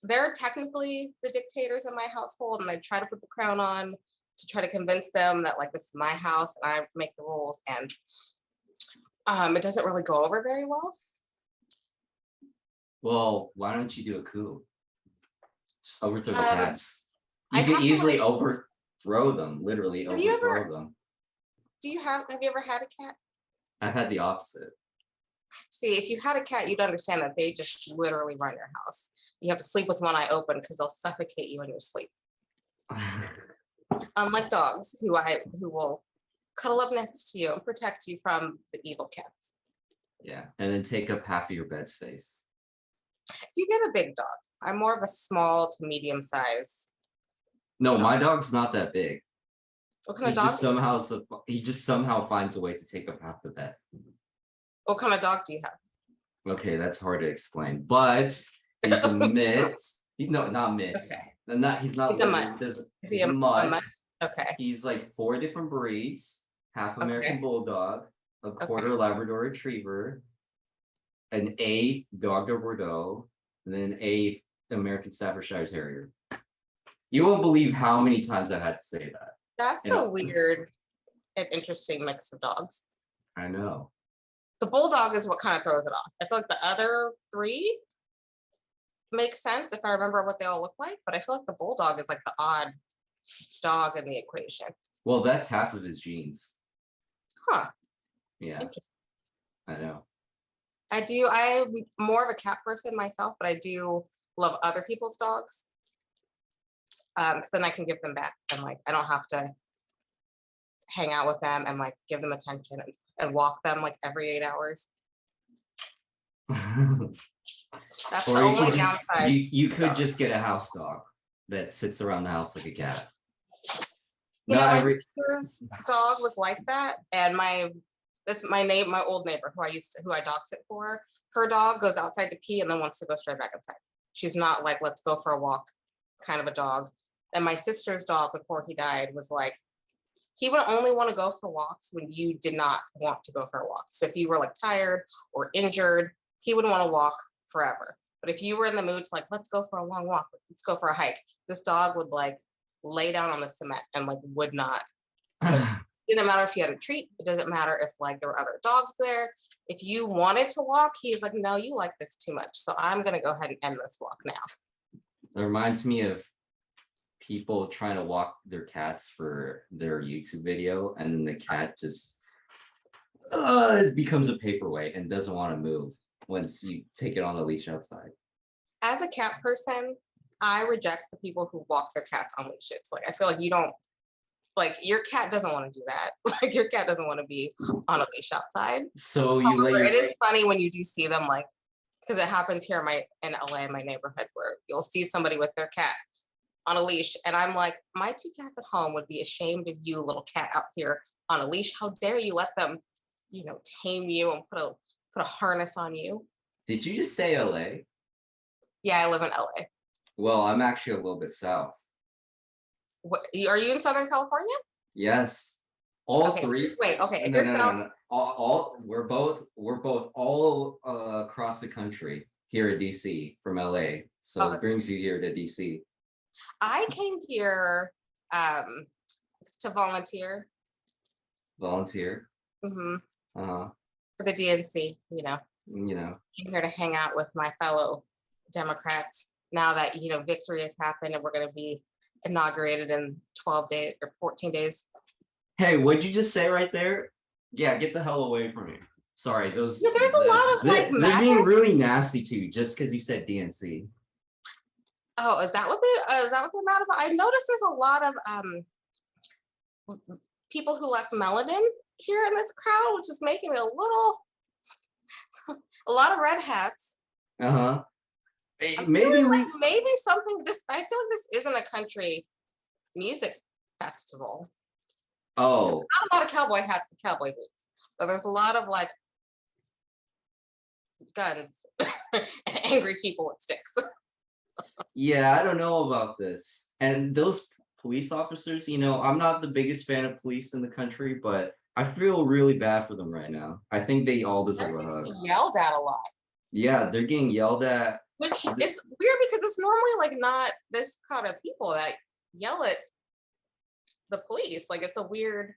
S6: They're technically the dictators in my household, and I try to put the crown on to try to convince them that like this is my house and I make the rules, and it doesn't really go over very well.
S7: Well, why don't you do a coup? Just overthrow the
S6: Um,
S7: cats. You
S6: I'd
S7: can
S6: have to,
S7: easily
S6: like-
S7: overthrow them, literally
S6: Have you
S7: overthrow
S6: ever-
S7: them.
S6: Have you ever had a cat?
S7: I've had the opposite.
S6: See, if you had a cat, you'd understand that they just literally run your house. You have to sleep with one eye open because they'll suffocate you in your sleep. Unlike dogs, who will cuddle up next to you and protect you from the evil cats.
S7: Yeah, and then take up half of your bed space.
S6: You get a big dog. I'm more of a small to medium size.
S7: No,
S6: Dog.
S7: my dog's not that big.
S6: What kind of dog?
S7: He just somehow finds a way to take up half the bed.
S6: What kind of dog do you have?
S7: Okay, that's hard to explain, but he's a mitt. No, not mitt.
S6: Okay.
S7: He's not.
S6: He's a mutt.
S7: There's
S6: Is he
S7: he's a
S6: a
S7: mutt.
S6: mutt? Okay.
S7: He's like 4 different breeds: half American
S6: Okay.
S7: Bulldog, a quarter Labrador Retriever, an A Dog de Bordeaux, and then a American Staffordshire Terrier. You won't believe how many times I've had to say that.
S6: That's
S7: Yeah.
S6: a weird and interesting mix of dogs.
S7: I know.
S6: The bulldog is what kind of throws it off. I feel like the other 3 make sense if I remember what they all look like, but I feel like the bulldog is like the odd dog in the equation.
S7: Well, that's half of his genes.
S6: Huh.
S7: Yeah,
S6: Interesting.
S7: I know.
S6: I'm more of a cat person myself, but I do love other people's dogs. Because then I can give them back and like I don't have to hang out with them and like give them attention and walk them like every 8 hours. That's the
S7: Or you
S6: only
S7: could just
S6: downside.
S7: you could
S6: dog.
S7: just get a house dog that sits around the house like a cat.
S6: You know,
S7: Not
S6: my
S7: every
S6: sister's dog was like that, and my old neighbor who I dog sit for, her dog goes outside to pee and then wants to go straight back inside. She's not like let's go for a walk kind of a dog. And my sister's dog before he died was like he would only want to go for walks when you did not want to go for a walk. So if you were like tired or injured, he would want to walk forever. But if you were in the mood to like let's go for a long walk, let's go for a hike, this dog would like lay down on the cement and like would not. It didn't matter if you had a treat. It doesn't matter if like there were other dogs there. If you wanted to walk, he's like, no, you like this too much. So I'm gonna go ahead and end this walk now.
S7: It reminds me of people trying to walk their cats for their YouTube video, and then the cat just becomes a paperweight and doesn't want to move once you take it on the leash outside.
S6: As a cat person, I reject the people who walk their cats on leashes. Like I feel like you don't like your cat doesn't want to do that. Like your cat doesn't want to be on a leash outside.
S7: So you let
S6: It is funny when you do see them like because it happens here in LA, my neighborhood, where you'll see somebody with their cat on a leash. And I'm like, my 2 cats at home would be ashamed of you, little cat out here on a leash. How dare you let them, tame you and put a harness on you.
S7: Did you just say LA?
S6: Yeah, I live in LA.
S7: Well, I'm actually a little bit south.
S6: What, are you in Southern California?
S7: Yes. All
S6: Okay,
S7: 3.
S6: wait, okay. If
S7: No,
S6: you're
S7: no, no,
S6: south,
S7: no. All we're both all across the country here at DC from LA. So
S6: Okay.
S7: it brings you here to DC.
S6: I came here to volunteer
S7: Volunteer.
S6: for
S7: Uh-huh.
S6: the DNC,
S7: You know.
S6: I'm here to hang out with my fellow Democrats now that, victory has happened and we're going to be inaugurated in 12 days or 14 days.
S7: Hey, what'd you just say right there? Yeah, get the hell away from me. Sorry, those.
S6: Yeah, there's a lot of, like,
S7: they're being
S6: magic.
S7: really nasty to you just because you said DNC.
S6: Oh, is that what they're mad about? I noticed there's a lot of people who lack melanin here in this crowd, which is making me a lot of red hats.
S7: Uh-huh.
S6: I'm
S7: Maybe
S6: feeling
S7: we.
S6: like maybe something I feel like this isn't a country music festival.
S7: Oh,
S6: Not a lot of cowboy hats and cowboy boots, but there's a lot of like guns and angry people with sticks.
S7: yeah, I don't know about this. And those police officers, I'm not the biggest fan of police in the country, but I feel really bad for them right now. I think they all deserve a hug.
S6: Yelled at a lot,
S7: Yeah, they're getting yelled at.
S6: which is weird because it's normally like not this crowd of people that yell at the police. Like it's a weird.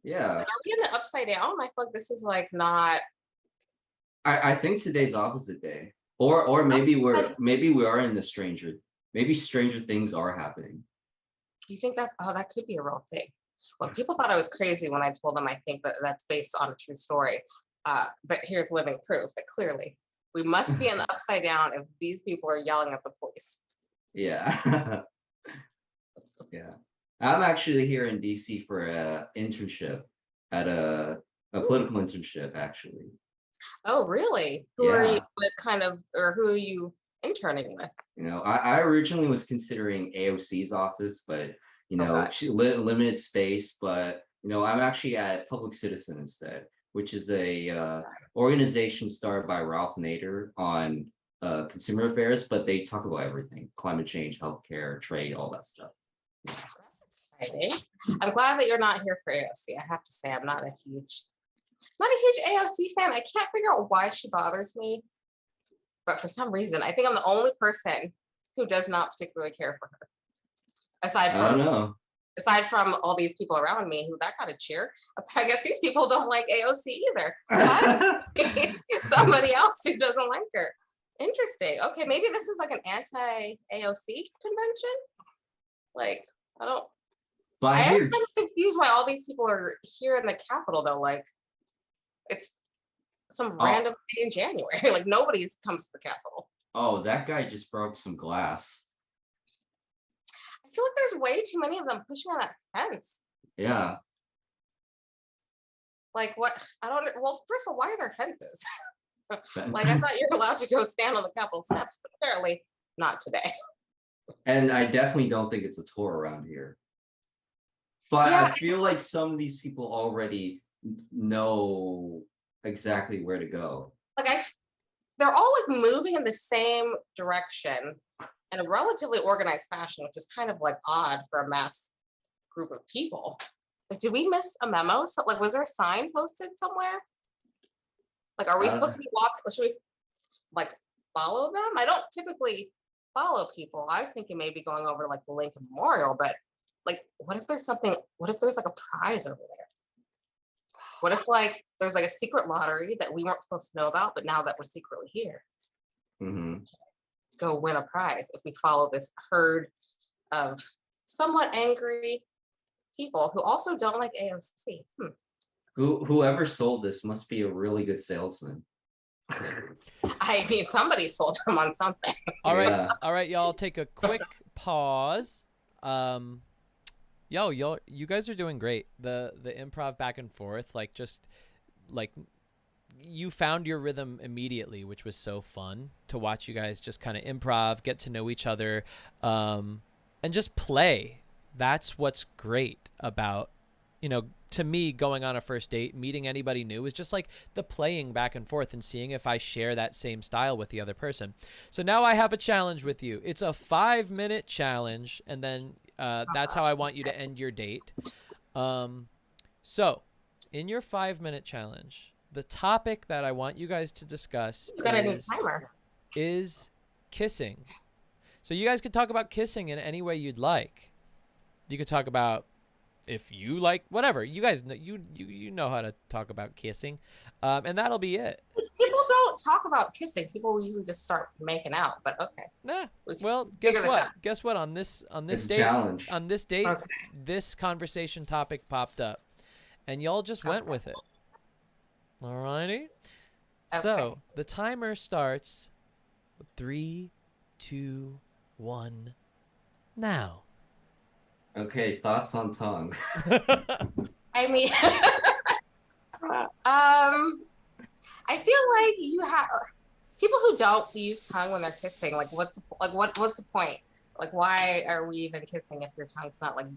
S7: Yeah.
S6: Are we in the upside down? I feel like this is like not.
S7: I think today's opposite day. Or maybe we are in the stranger things are happening.
S6: You think that? Oh, that could be a real thing. Well, people thought I was crazy when I told them I think that that's based on a true story. But here's living proof that clearly we must be in the upside down if these people are yelling at the police.
S7: Yeah. Yeah. I'm actually here in DC for a internship at a political internship, actually.
S6: Oh, really? Who are you
S7: Yeah.
S6: with or who are you interning with?
S7: I originally was considering AOC's office, but
S6: Okay.
S7: she limited space. But I'm actually at Public Citizen instead, which is a organization started by Ralph Nader on consumer affairs, but they talk about everything: climate change, healthcare, trade, all that stuff.
S6: Exciting. I'm glad that you're not here for AOC. I have to say, I'm not a huge AOC fan. I can't figure out why she bothers me, but for some reason, I think I'm the only person who does not particularly care for her.
S7: I don't know.
S6: Aside from all these people around me who that got a cheer, I guess these people don't like AOC either. Somebody else who doesn't like her. Interesting. Okay, maybe this is like an anti-AOC convention. Like,
S7: But
S6: I
S7: I
S6: am
S7: hear,
S6: kind of confused why all these people are here in the Capitol though. Like, it's some random day in January. Like nobody's comes to the Capitol.
S7: oh, that guy just broke some glass.
S6: I feel like there's way too many of them pushing on that fence.
S7: Yeah.
S6: Like what? I don't. Well, first of all, why are there fences? Like I thought you were allowed to go stand on the Capitol steps, but apparently not today.
S7: And I definitely don't think it's a tour around here. But
S6: Yeah.
S7: I feel like some of these people already know exactly where to go.
S6: Like they're all like moving in the same direction in a relatively organized fashion, which is kind of like odd for a mass group of people. Like, did we miss a memo? So, like, was there a sign posted somewhere? Like, are we supposed to be should we like follow them? I don't typically follow people. I was thinking maybe going over to like the Lincoln Memorial, but like, what if there's like a prize over there? What if like there's like a secret lottery that we weren't supposed to know about, but now that we're secretly here, go win a prize if we follow this herd of somewhat angry people who also don't like AOC.
S7: Whoever sold this must be a really good salesman.
S6: I mean, somebody sold them on something.
S2: All right,
S7: Yeah.
S2: all right, y'all. Take a quick pause. You guys are doing great. The improv back and forth, like just like you found your rhythm immediately, which was so fun to watch you guys just kind of improv, get to know each other, and just play. That's what's great about, to me, going on a first date, meeting anybody new is just like the playing back and forth and seeing if I share that same style with the other person. So now I have a challenge with you. It's a 5-minute challenge, and then that's how I want you to end your date. So in your 5-minute challenge, the topic that I want you guys to discuss
S6: You got a new timer.
S2: is kissing. So you guys could talk about kissing in any way you'd like. You could talk about if you like whatever. You guys know you know how to talk about kissing, and that'll be it.
S6: People don't talk about kissing. People usually just start making out. But okay.
S2: Nah.
S6: Let's
S2: Well,
S6: figure this
S2: guess what?
S6: out.
S2: Guess what? On this
S7: It's a
S2: date,
S7: challenge.
S2: on this date,
S6: Okay.
S2: this conversation topic popped up, and y'all just went with it. Alrighty. So
S6: Okay.
S2: the timer starts. 3, 2, 1. Now.
S7: Okay, thoughts on tongue.
S6: I mean, I feel like you have people who don't use tongue when they're kissing. Like, what's the point? Like, why are we even kissing if your tongue's not like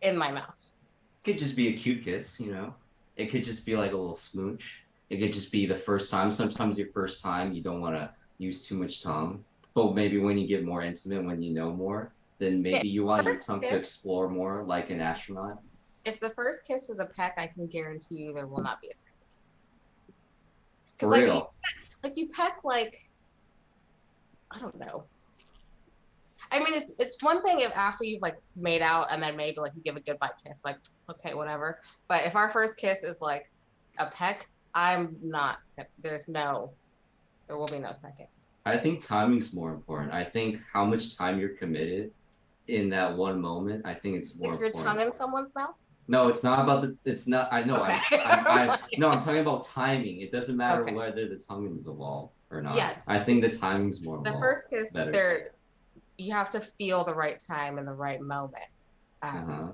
S6: in my mouth?
S7: Could just be a cute kiss, you know. It could just be like a little smooch. It could just be the first time. Sometimes your first time, you don't want to use too much tongue. But maybe when you get more intimate, when you know more, then
S6: Yeah,
S7: maybe you want your
S6: first
S7: tongue to
S6: kiss,
S7: explore more, like an astronaut.
S6: if the first kiss is a peck, I can guarantee you there will not be a second kiss.
S7: For
S6: Because
S7: real.
S6: you peck like, I don't know. I mean, it's one thing if after you've like made out and then maybe like you give a goodbye kiss, like okay, whatever. But if our first kiss is like a peck, I'm not. There will be no second.
S7: I think timing's more important. I think how much time you're committed in that one moment. I think it's more
S6: Stick your
S7: important.
S6: tongue in someone's mouth.
S7: No, it's not about the. It's not. I know.
S6: Okay.
S7: No, I'm talking about timing. It doesn't matter
S6: Okay.
S7: whether the tongue is involved or not.
S6: Yeah.
S7: I think the timing's more
S6: The
S7: involved.
S6: first kiss,
S7: better.
S6: you have to feel the right time and the right moment.
S7: Uh-huh.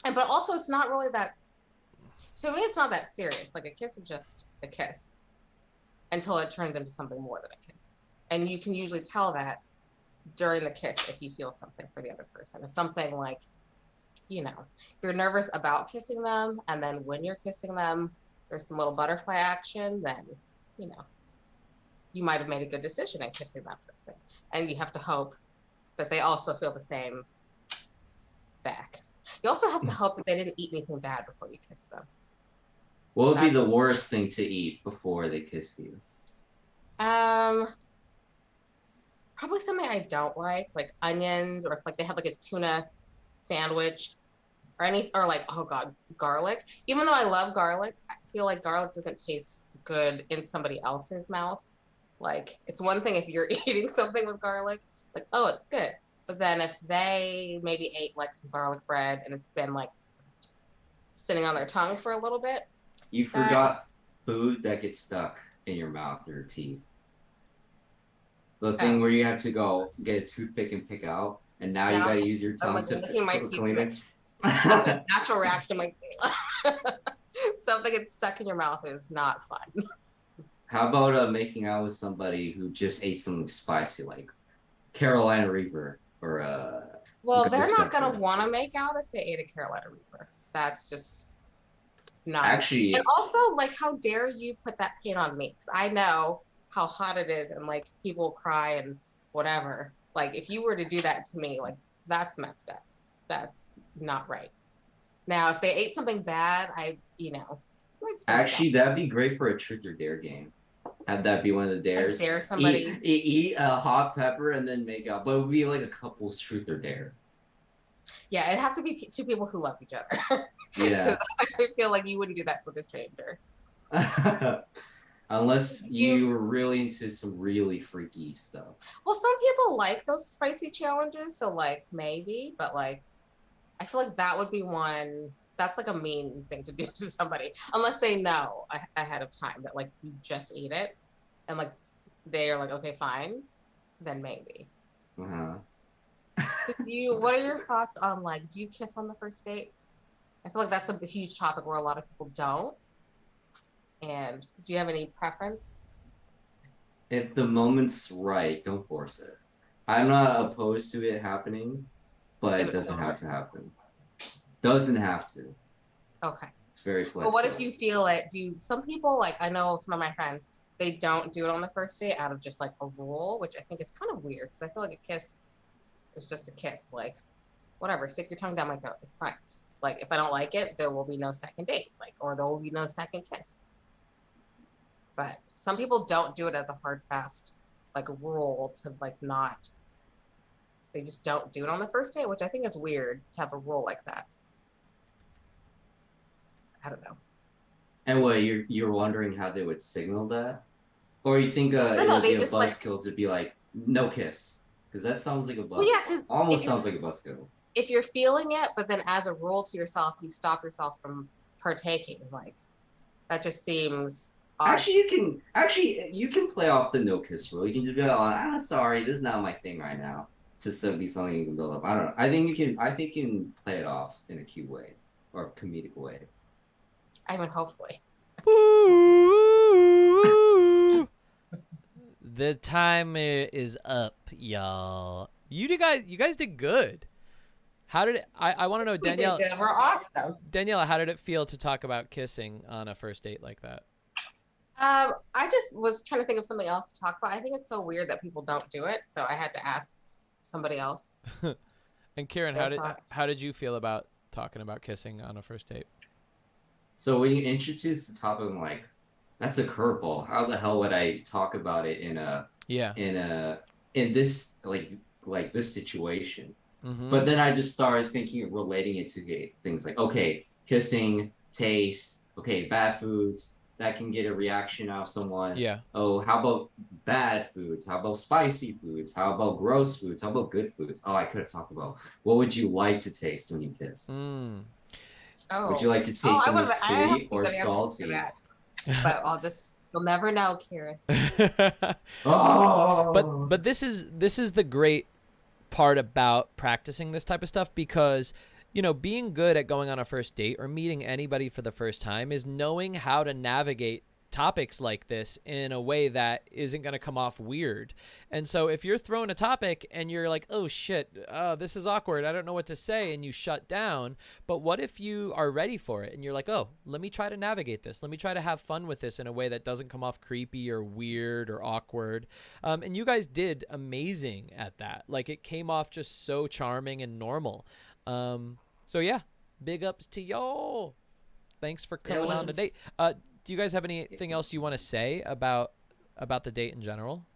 S6: And but also, it's not really that. To me, it's not that serious. Like a kiss is just a kiss until it turns into something more than a kiss, and you can usually tell that during the kiss if you feel something for the other person. If something like, you know, if you're nervous about kissing them, and then when you're kissing them, there's some little butterfly action, then, you know, you might have made a good decision in kissing that person. And you have to hope that they also feel the same back. You also have to hope that they didn't eat anything bad before you kiss them.
S7: What would be the worst thing to eat before they kissed you?
S6: Probably something I don't like onions, or if like they had like a tuna sandwich, or like, oh god, garlic. Even though I love garlic, I feel like garlic doesn't taste good in somebody else's mouth. Like it's one thing if you're eating something with garlic, like, oh, it's good. But then if they maybe ate like some garlic bread and it's been like sitting on their tongue for a little bit.
S7: You forgot food that gets stuck in your mouth or your teeth. The thing where you have to go get a toothpick and pick out, and now you gotta use your tongue to clean it.
S6: Natural reaction, like something gets stuck in your mouth is not fun.
S7: How about making out with somebody who just ate something spicy, like Carolina Reaper or
S6: Well, they're
S7: ghost
S6: not gonna
S7: pepper?
S6: want to make out if they ate a Carolina Reaper. That's just not.
S7: Actually,
S6: And also, like, how dare you put that pain on me? Because I know how hot it is, and like people cry and whatever. Like, if you were to do that to me, like, that's messed up. That's not right. Now, if they ate something bad,
S7: actually, that'd be great for a truth or dare game. Have that be one of the dares.
S6: Dare somebody.
S7: Eat a hot pepper and then make out, but it would be like a couple's truth or dare.
S6: Yeah, it'd have to be two people who love each other.
S7: Yeah.
S6: I feel like you wouldn't do that with a stranger.
S7: Unless you were really into some really freaky stuff.
S6: Well, some people like those spicy challenges, so like maybe, but like I feel like that would be one that's like a mean thing to do to somebody, unless they know ahead of time that like you just ate it, and like they are like, okay, fine, then maybe.
S7: Uh-huh.
S6: So what are your thoughts on like, do you kiss on the first date? I feel like that's a huge topic where a lot of people don't. And do you have any preference?
S7: If the moment's right, don't force it. I'm not opposed to it happening, but it doesn't have to happen. Doesn't have to.
S6: Okay.
S7: It's very flexible.
S6: But what if you feel it? Some people, like I know some of my friends, they don't do it on the first date out of just like a rule, which I think is kind of weird because I feel like a kiss is just a kiss. Like, whatever, stick your tongue down my throat. It's fine. Like, if I don't like it, there will be no second date, like, or there will be no second kiss. But some people don't do it as a hard, fast, like, rule to, like, not. They just don't do it on the first date, which I think is weird to have a rule like that. I don't know.
S7: And what, you're wondering how they would signal that? Or you think it would be a buzzkill to be like, no kiss? Because that sounds like a buzzkill.
S6: Well, yeah, because
S7: almost sounds like a buzzkill.
S6: If you're feeling it, but then as a rule to yourself, you stop yourself from partaking. Like, that just seems odd.
S7: Actually, you can play off the no kiss rule. You can just be like, sorry, this is not my thing right now. Just to be something you can build up. I don't know. I think you can play it off in a cute way or a comedic way.
S6: I mean, hopefully.
S2: The timer is up, y'all. You guys did good.
S1: How did it, I want to know,
S6: We did
S1: Danielle,
S6: good. We're awesome.
S1: Daniela, how did it feel to talk about kissing on a first date like that?
S6: I just was trying to think of something else to talk about. I think it's so weird that people don't do it, so I had to ask somebody else.
S1: And Kieran,
S6: Their thoughts.
S1: how did you feel about talking about kissing on a first date?
S7: So when you introduce the topic, I'm like, that's a curveball. How the hell would I talk about it in
S1: Yeah.
S7: this like this situation?
S1: Mm-hmm.
S7: But then I just started thinking of relating it to things like, okay, kissing, taste, okay, bad foods, that can get a reaction out of someone.
S1: Yeah.
S7: Oh, how about bad foods? How about spicy foods? How about gross foods? How about good foods? Oh, I could have talked about what would you like to taste when you kiss?
S1: Mm.
S6: Oh.
S7: Would you like to taste
S6: I
S7: something
S6: would've- I
S7: sweet or
S6: the answer to
S7: salty?
S6: that, but you'll never know, Kieran.
S7: Oh,
S1: But this is the great part about practicing this type of stuff, because being good at going on a first date or meeting anybody for the first time is knowing how to navigate topics like this in a way that isn't going to come off weird. And so if you're throwing a topic and you're like, oh shit, this is awkward, I don't know what to say, and you shut down. But what if you are ready for it and you're like, oh, let me try to navigate this, let me try to have fun with this in a way that doesn't come off creepy or weird or awkward. And you guys did amazing at that. Like, it came off just so charming and normal. So yeah, big ups to y'all. Thanks for coming on the date. Do you guys have anything else you want to say about the date in general?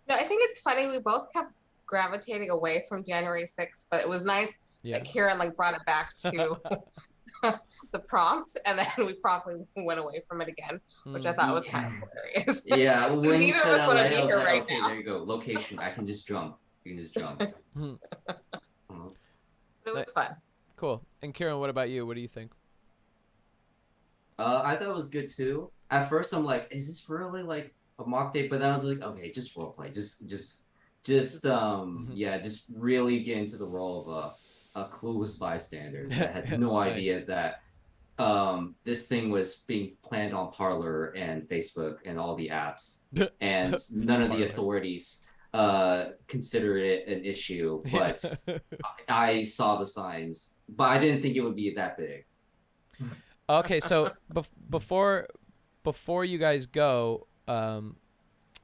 S6: No, I think it's funny. We both kept gravitating away from January 6th, but it was nice that Kieran brought it back to the prompt, and then we promptly went away from it again, which I thought was kind of hilarious.
S7: Yeah, when you
S6: Neither
S7: said
S6: of us want
S7: LA,
S6: to be
S7: I was
S6: here
S7: like,
S6: right
S7: okay,
S6: now.
S7: there you go. Location, I can just jump. You can just jump.
S6: It was fun.
S1: Cool. And Kieran, what about you? What do you think?
S7: I thought it was good too. At first, I'm like, is this really like a mock date? But then I was like, okay, just role play, just really get into the role of a clueless bystander that had no
S1: Nice.
S7: idea that this thing was being planned on Parler and Facebook and all the apps, and none of the
S1: Parler.
S7: authorities considered it an issue. But I saw the signs, but I didn't think it would be that big.
S1: Okay, so before you guys go,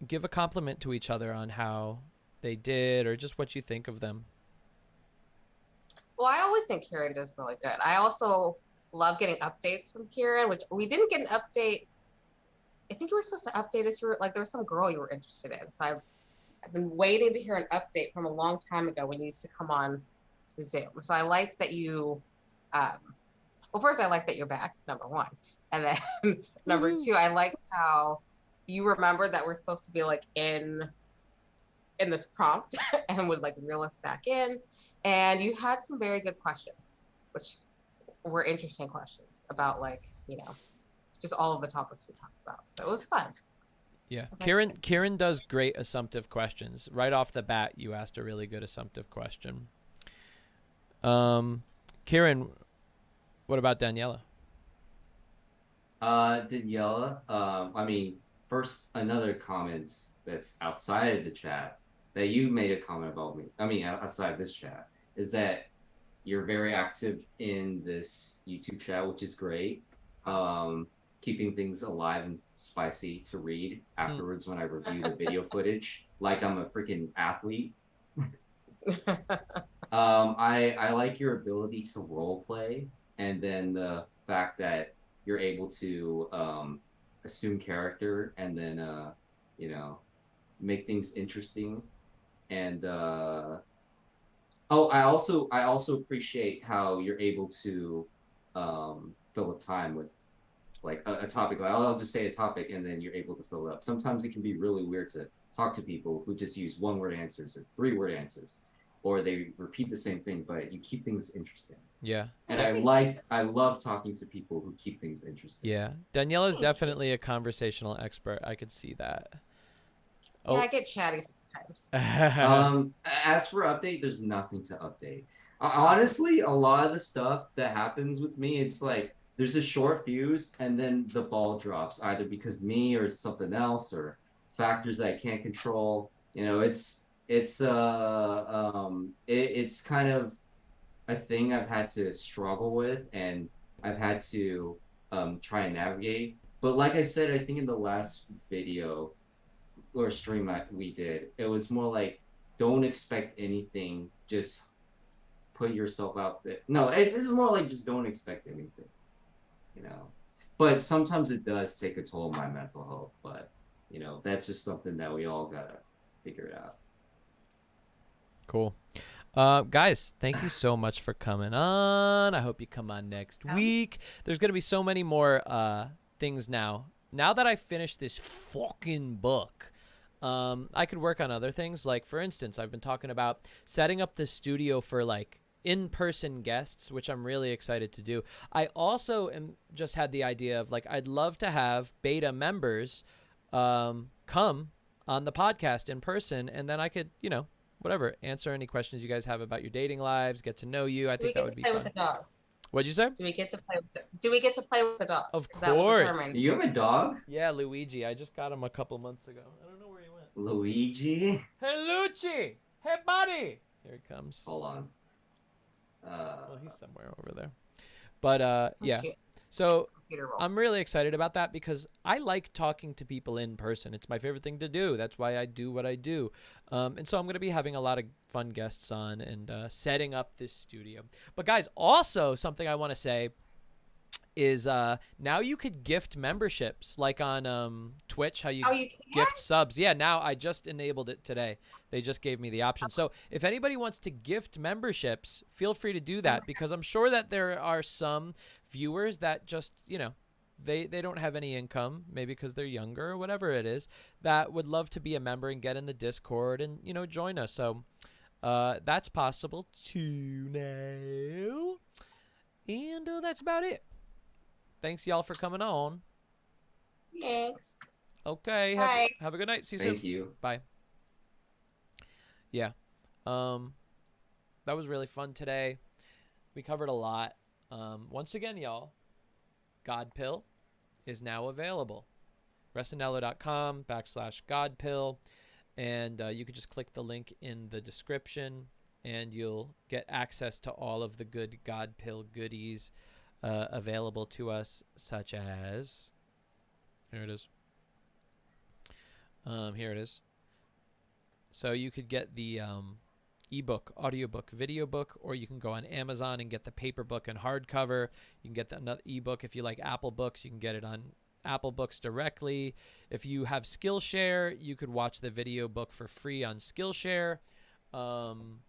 S1: give a compliment to each other on how they did, or just what you think of them.
S6: Well, I always think Kieran does really good. I also love getting updates from Kieran, which we didn't get an update. I think you were supposed to update us. There was some girl you were interested in. So I've been waiting to hear an update from a long time ago when you used to come on Zoom. So I like that you, well, first I like that you're back, number one. And then number two, I like how you remembered that we're supposed to be in this prompt and would reel us back in. And you had some very good questions, which were interesting questions about just all of the topics we talked about. So it was fun.
S1: Yeah,
S6: Okay.
S1: Kieran does great assumptive questions. Right off the bat, you asked a really good assumptive question. Kieran, what about Daniela?
S7: Daniela, I mean, first, another comment that's outside of the chat that you made a comment about me. I mean, outside of this chat, is that you're very active in this YouTube chat, which is great. Keeping things alive and spicy to read afterwards when I review the video footage, like I'm a freaking athlete. I like your ability to role play, and then the fact that you're able to assume character and then make things interesting. And I also appreciate how you're able to fill up time with a topic. I'll just say a topic and then you're able to fill it up. Sometimes it can be really weird to talk to people who just use 1-word answers or 3-word answers, or they repeat the same thing, but you keep things interesting.
S1: Yeah.
S7: And I love talking to people who keep things interesting.
S1: Yeah. Daniela is definitely a conversational expert. I could see that.
S6: Yeah, I get chatty sometimes.
S7: As for update, there's nothing to update. Honestly, a lot of the stuff that happens with me, it's like there's a short fuse and then the ball drops, either because me or something else or factors that I can't control. It's it's kind of a thing I've had to struggle with, and I've had to try and navigate. But like I said, I think in the last video or stream we did, it was more like, don't expect anything, just put yourself out there. No, it's more like just don't expect anything, you know. But sometimes it does take a toll on my mental health, but you know, that's just something that we all gotta figure it out.
S2: Cool. Guys, thank you so much for coming on. I hope you come on next week. There's going to be so many more things now. Now that I finished this fucking book, I could work on other things. Like, for instance, I've been talking about setting up the studio for, like, in-person guests, which I'm really excited to do. I also just had the idea of, like, I'd love to have beta members come on the podcast in person, and then I could, you know, whatever, answer any questions you guys have about your dating lives, get to know you. I think that would be fun.
S6: With the dog?
S2: What'd you say?
S6: Do we get to play with the dog?
S2: Of
S6: That will
S2: course.
S6: determine.
S7: Do you have a dog?
S2: Yeah, Luigi. I just got him a couple months ago. I don't know where he went.
S7: Luigi?
S2: Hey, Lucci! Hey, buddy! Here he comes.
S7: Hold on.
S2: Well, he's somewhere over there. But, yeah.
S6: Shoot.
S2: So
S6: Computer roll.
S2: I'm really excited about that because I like talking to people in person. It's my favorite thing to do. That's why I do what I do. And so I'm going to be having a lot of fun guests on and setting up this studio. But guys, also something I want to say is now you could gift memberships like on Twitch, how you gift subs. Yeah, now I just enabled it today. They just gave me the option. So if anybody wants to gift memberships, feel free to do that because I'm sure that there are some viewers that just, you know, they don't have any income, maybe because they're younger or whatever it is, that would love to be a member and get in the Discord and, you know, join us. So that's possible too now. And that's about it. Thanks, y'all, for coming on.
S6: Thanks.
S2: Okay.
S6: Bye.
S2: Have a good night. See you soon.
S7: Thank you.
S2: Bye. Yeah. That was really fun today. We covered a lot. Once again, y'all, Godpill is now available. Recenello.com/Godpill. And you could just click the link in the description and you'll get access to all of the good Godpill goodies available to us, such as, here it is. Here it is. So you could get the ebook, audiobook, video book, or you can go on Amazon and get the paper book and hardcover. You can get another ebook if you like Apple Books. You can get it on Apple Books directly. If you have Skillshare, you could watch the video book for free on Skillshare. And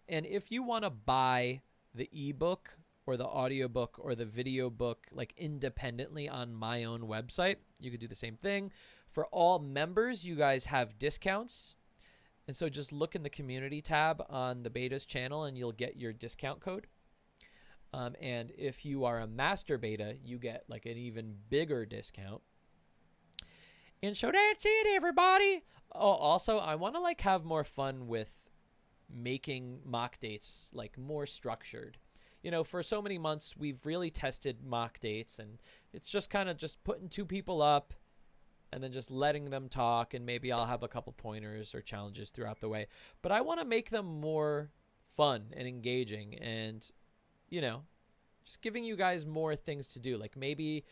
S2: if you want to buy the ebook or the audiobook or the video book like independently on my own website, you could do the same thing. For all members, you guys have discounts. And so just look in the community tab on the Betas channel and you'll get your discount code. And if you are a master beta, you get like an even bigger discount. And so that's it, everybody. Oh, also, I want to like have more fun with making mock dates like more structured. You know, for so many months, we've really tested mock dates and it's just kind of just putting two people up and then just letting them talk, and maybe I'll have a couple pointers or challenges throughout the way. But I want to make them more fun and engaging and, you know, just giving you guys more things to do. Like maybe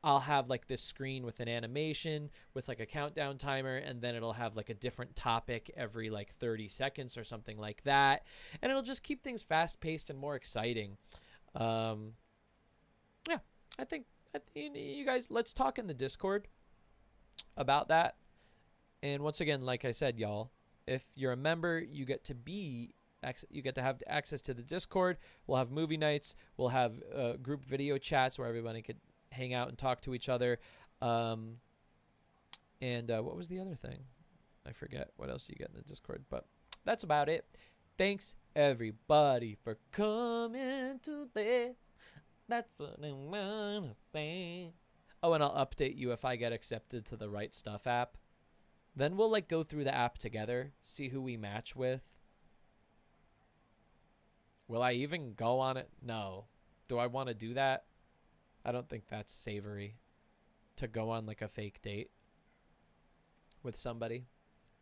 S2: I'll have like this screen with an animation with like a countdown timer, and then it'll have like a different topic every like 30 seconds or something like that. And it'll just keep things fast paced and more exciting. Yeah, I think you guys, let's talk in the Discord about that. And once again, like I said, y'all, if you're a member, you get to have access to the Discord. We'll have movie nights. We'll have group video chats where everybody could hang out and talk to each other. And what was the other thing? I forget what else you get in the Discord, but that's about it. Thanks everybody for coming today. That's what I want to say. Oh, and I'll update you if I get accepted to the Right Stuff app. Then we'll like go through the app together, see who we match with. Will I even go on it? No. Do I want to do that? I don't think that's savory. To go on like a fake date with somebody.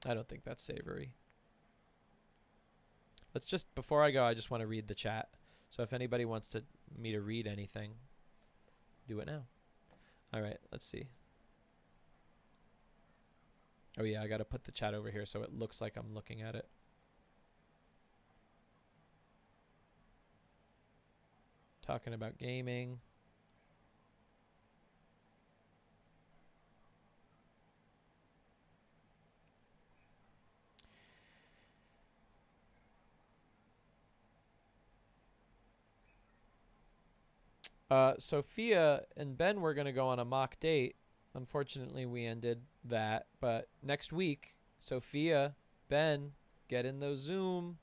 S2: I don't think that's savory. Let's just, before I go, I just want to read the chat. So if anybody wants me to read anything, do it now. All right, let's see. Oh yeah, I got to put the chat over here so it looks like I'm looking at it. Talking about gaming. Sophia and Ben were going to go on a mock date. Unfortunately, we ended that. But next week, Sophia, Ben, get in those Zoom.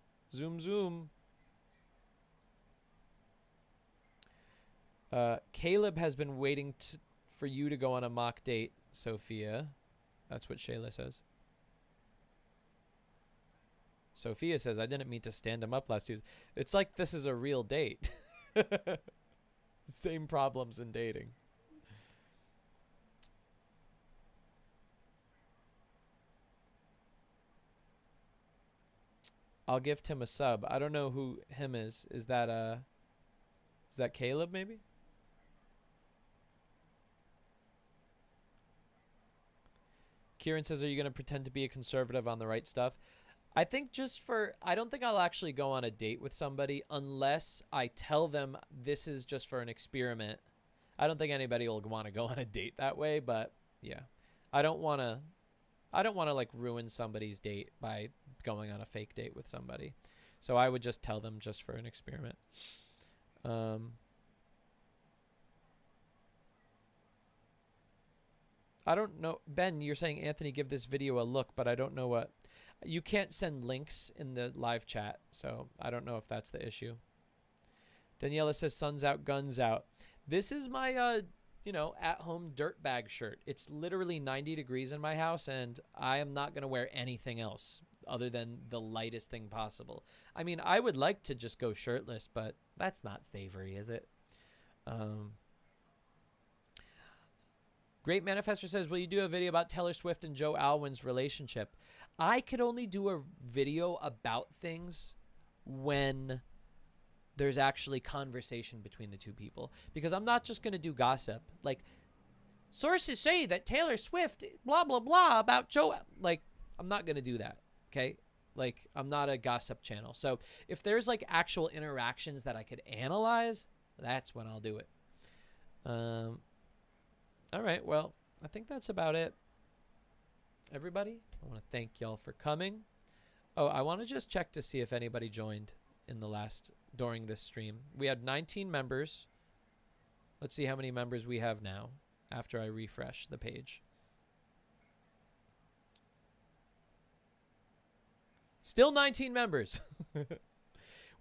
S2: Caleb has been waiting for you to go on a mock date, Sophia. That's what Shayla says. Sophia says, I didn't mean to stand him up last Tuesday. It's like this is a real date. Same problems in dating. I'll gift him a sub. I don't know who him is. Is that Caleb maybe? Kieran says, are you going to pretend to be a conservative on the right stuff? I think I don't think I'll actually go on a date with somebody unless I tell them this is just for an experiment. I don't think anybody will want to go on a date that way, but yeah. I don't want to like ruin somebody's date by going on a fake date with somebody. So I would just tell them just for an experiment. I don't know. Ben, you're saying, Anthony, give this video a look, but I don't know what. You can't send links in the live chat, so I don't know if that's the issue. Daniela says, sun's out, guns out. This is my, at-home dirtbag shirt. It's literally 90 degrees in my house, and I am not going to wear anything else other than the lightest thing possible. I mean, I would like to just go shirtless, but that's not savory, is it? Great Manifestor says, will you do a video about Taylor Swift and Joe Alwyn's relationship? I could only do a video about things when there's actually conversation between the two people. Because I'm not just going to do gossip. Like, sources say that Taylor Swift, blah, blah, blah, about Joe. Like, I'm not going to do that, okay? Like, I'm not a gossip channel. So if there's, like, actual interactions that I could analyze, that's when I'll do it. All right, well, I think that's about it. Everybody, I want to thank y'all for coming. Oh, I want to just check to see if anybody joined during this stream. We had 19 members. Let's see how many members we have now after I refresh the page. Still 19 members.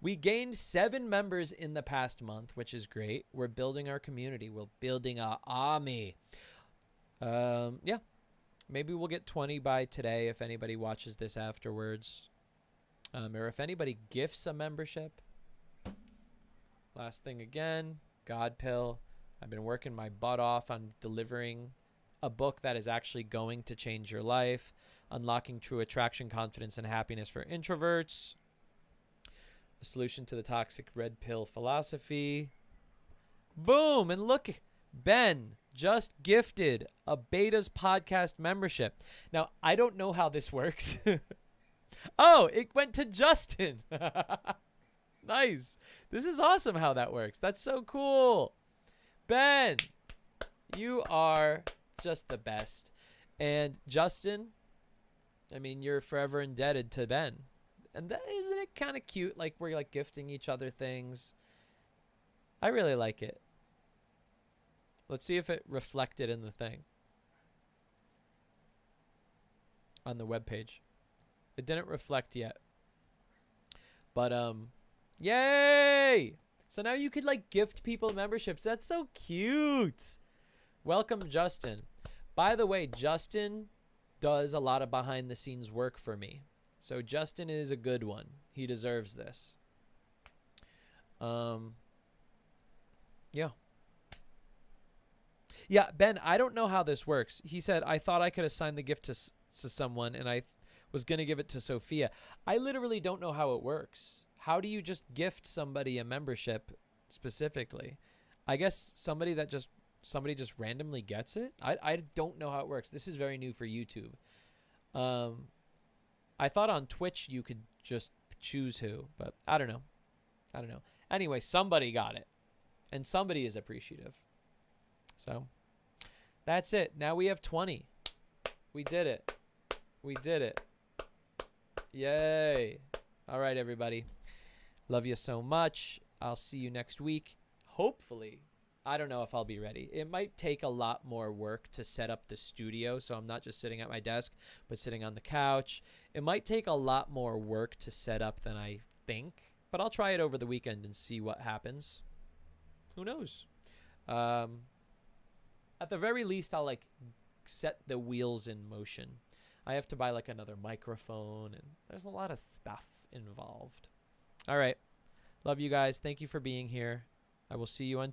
S2: We gained 7 members in the past month, which is great. We're building our community. We're building our army. Yeah. Maybe we'll get 20 by today if anybody watches this afterwards. Or if anybody gifts a membership. Last thing again, Godpill. I've been working my butt off on delivering a book that is actually going to change your life. Unlocking True Attraction, Confidence, and Happiness for Introverts. A solution to the toxic red pill philosophy. Boom! And look, Ben just gifted a Beta's podcast membership. Now, I don't know how this works. Oh, it went to Justin. Nice. This is awesome how that works. That's so cool. Ben, you are just the best. And Justin, I mean, you're forever indebted to Ben. And isn't it kind of cute? Like, we're like gifting each other things. I really like it. Let's see if it reflected in the thing. On the webpage. It didn't reflect yet. But, yay! So now you could, like, gift people memberships. That's so cute. Welcome, Justin. By the way, Justin does a lot of behind-the-scenes work for me. So Justin is a good one. He deserves this. Yeah. Yeah, Ben, I don't know how this works. He said, I thought I could assign the gift to someone, and I was going to give it to Sophia. I literally don't know how it works. How do you just gift somebody a membership specifically? I guess somebody just randomly gets it. I don't know how it works. This is very new for YouTube. I thought on Twitch you could just choose who, but I don't know. Anyway, somebody got it, and somebody is appreciative. So that's it. Now we have 20. We did it. We did it. Yay. All right, everybody. Love you so much. I'll see you next week. Hopefully. I don't know if I'll be ready. It might take a lot more work to set up the studio, so I'm not just sitting at my desk, but sitting on the couch. It might take a lot more work to set up than I think, but I'll try it over the weekend and see what happens. Who knows? At the very least, I'll like set the wheels in motion. I have to buy like another microphone, and there's a lot of stuff involved. All right. Love you guys. Thank you for being here. I will see you on Tuesday.